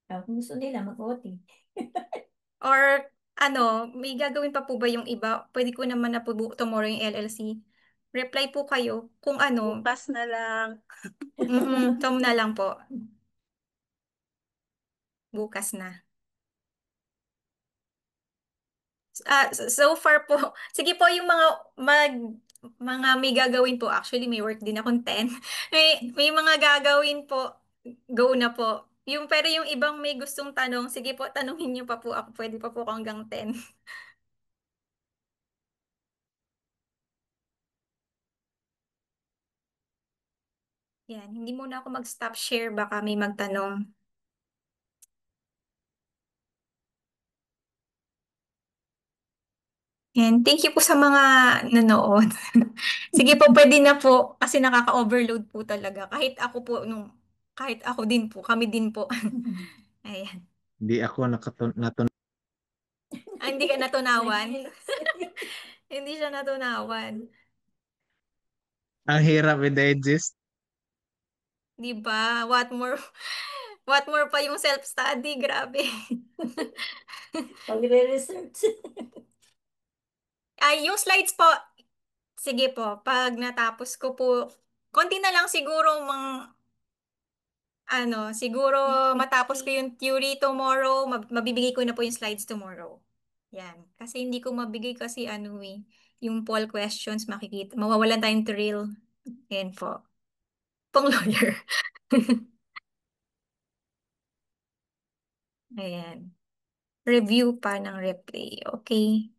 [SPEAKER 3] Kung gusto nila mag-voting.
[SPEAKER 2] or ano, may gagawin pa po ba yung iba? Pwede ko naman na po tomorrow yung LLC. Reply po kayo kung ano.
[SPEAKER 8] Bukas na lang.
[SPEAKER 2] Tom na lang po. Bukas na. So far po, sige po yung mga may gagawin po. Actually, may work din akong 10. May mga gagawin po. Go na po. Pero yung ibang may gustong tanong, sige po, tanungin niyo pa po ako. Pwede pa po ako hanggang 10. Yan, hindi muna ako mag-stop share. Baka may magtanong. Yan, thank you po sa mga nanood. Sige po, pwede na po kasi nakaka-overload po talaga. Kahit ako po, kahit ako din po, kami din po. Ayan.
[SPEAKER 6] Hindi ako natun.
[SPEAKER 2] Hindi ka natunawan. Hindi siya natunawan.
[SPEAKER 6] Ang hirap i-digest.
[SPEAKER 2] Di ba? What more pa yung self-study? Grabe.
[SPEAKER 3] Pagre-research.
[SPEAKER 2] Ay, yung slides po, sige po, pag natapos ko po, konti na lang siguro siguro matapos ko yung theory tomorrow, mabibigay ko na po yung slides tomorrow. Yan. Kasi hindi ko mabigay kasi yung poll questions, mawawalan tayong thrill. Yan po. Pang lawyer. Ayan. Review pa ng replay. Okay.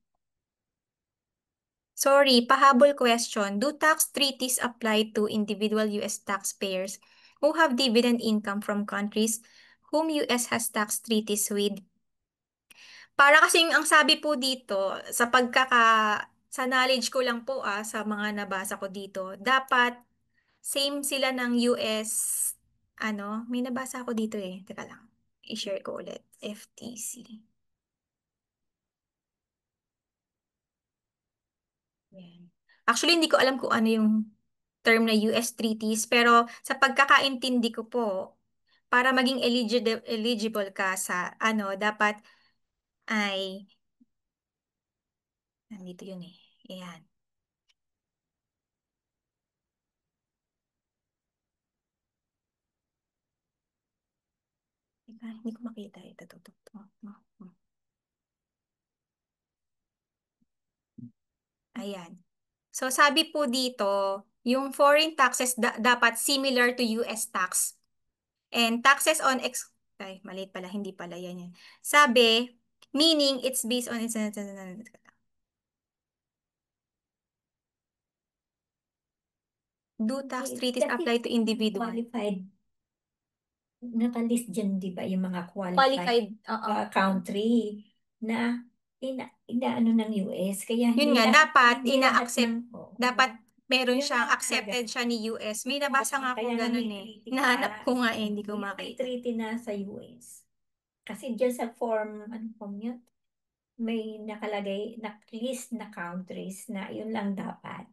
[SPEAKER 2] Sorry, pahabol question. Do tax treaties apply to individual U.S. taxpayers who have dividend income from countries whom U.S. has tax treaties with? Para kasing ang sabi po dito, sa knowledge ko lang po sa mga nabasa ko dito, dapat same sila ng US, may nabasa ako dito Teka lang, i-share ko ulit. FTC. Yan. Actually, hindi ko alam kung ano yung term na US treaties, pero sa pagkakaintindi ko po, para maging eligible ka sa dapat ay nandito yun Ayan. Hindi ko makita ito. Ayan. So, sabi po dito, yung foreign taxes dapat similar to US tax. And taxes on ay, maliit pala, hindi pala yan. Sabi, meaning it's based on do tax treaties apply to individual?
[SPEAKER 3] Qualified. Nakalist dyan, di ba, yung mga qualified
[SPEAKER 2] Qualified,
[SPEAKER 3] country na inaano ng US. Kaya
[SPEAKER 2] yun nga, dapat ina-accept,
[SPEAKER 3] oo.
[SPEAKER 2] dapat meron
[SPEAKER 3] Yun
[SPEAKER 2] siyang
[SPEAKER 3] nga
[SPEAKER 2] accepted siya ni US. May nabasa nga
[SPEAKER 3] Kaya
[SPEAKER 2] akong
[SPEAKER 3] nga
[SPEAKER 2] ganun
[SPEAKER 3] may treaty
[SPEAKER 2] Nahanap
[SPEAKER 3] na-
[SPEAKER 2] ko nga hindi ko
[SPEAKER 3] may
[SPEAKER 2] makita.
[SPEAKER 3] treaty na sa US. Kasi dyan sa form yun? May nakalagay na list na countries na yun lang dapat.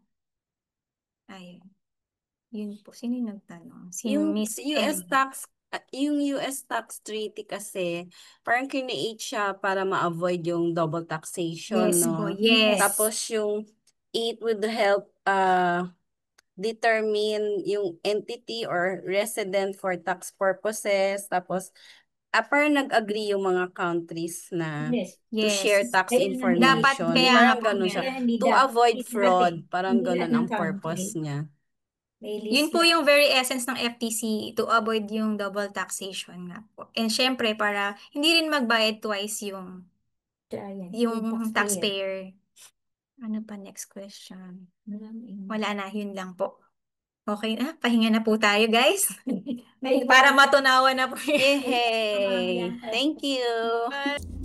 [SPEAKER 2] Ayun. Yun po. Sino yung nagtanong? Si
[SPEAKER 8] Yung
[SPEAKER 2] Miss
[SPEAKER 8] US
[SPEAKER 2] M.
[SPEAKER 8] tax, yung US tax treaty kasi, parang create siya para ma-avoid yung double taxation,
[SPEAKER 2] Yes
[SPEAKER 8] no?
[SPEAKER 2] po, yes.
[SPEAKER 8] Tapos yung it would help determine yung entity or resident for tax purposes. Tapos, parang nag-agree yung mga countries na
[SPEAKER 3] Yes.
[SPEAKER 8] to
[SPEAKER 2] Yes.
[SPEAKER 8] share tax
[SPEAKER 3] Kaya naman
[SPEAKER 8] information.
[SPEAKER 2] Dapat, kaya
[SPEAKER 8] Parang
[SPEAKER 2] nga po
[SPEAKER 8] ganun
[SPEAKER 2] yan.
[SPEAKER 8] siya.
[SPEAKER 3] Kaya hindi
[SPEAKER 8] To
[SPEAKER 3] dapat-
[SPEAKER 8] avoid
[SPEAKER 3] hindi
[SPEAKER 8] fraud.
[SPEAKER 3] lahat-
[SPEAKER 8] Parang
[SPEAKER 3] hindi
[SPEAKER 8] ganun
[SPEAKER 3] lahat ng
[SPEAKER 8] ang purpose
[SPEAKER 3] country.
[SPEAKER 8] niya.
[SPEAKER 3] May list
[SPEAKER 2] Yun po
[SPEAKER 3] na-
[SPEAKER 2] yung very essence ng FTC, to avoid yung double taxation nga po. And syempre, para hindi rin magbayad twice yung taxpayer. Ano pa next question? Wala na, yun lang po. Okay na, pahinga na po tayo guys. Para matunawan na po
[SPEAKER 8] Yay! Thank you!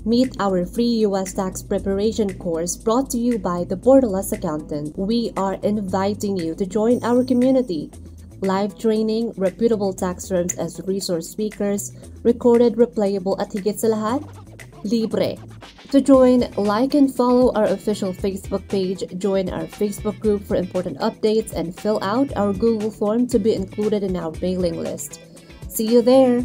[SPEAKER 1] Meet our free U.S. tax preparation course brought to you by the Borderless Accountant. We are inviting you to join our community. Live training, reputable tax firms as resource speakers, recorded, replayable at higit sa lahat, libre. To join, like and follow our official Facebook page, join our Facebook group for important updates, and fill out our Google form to be included in our mailing list. See you there!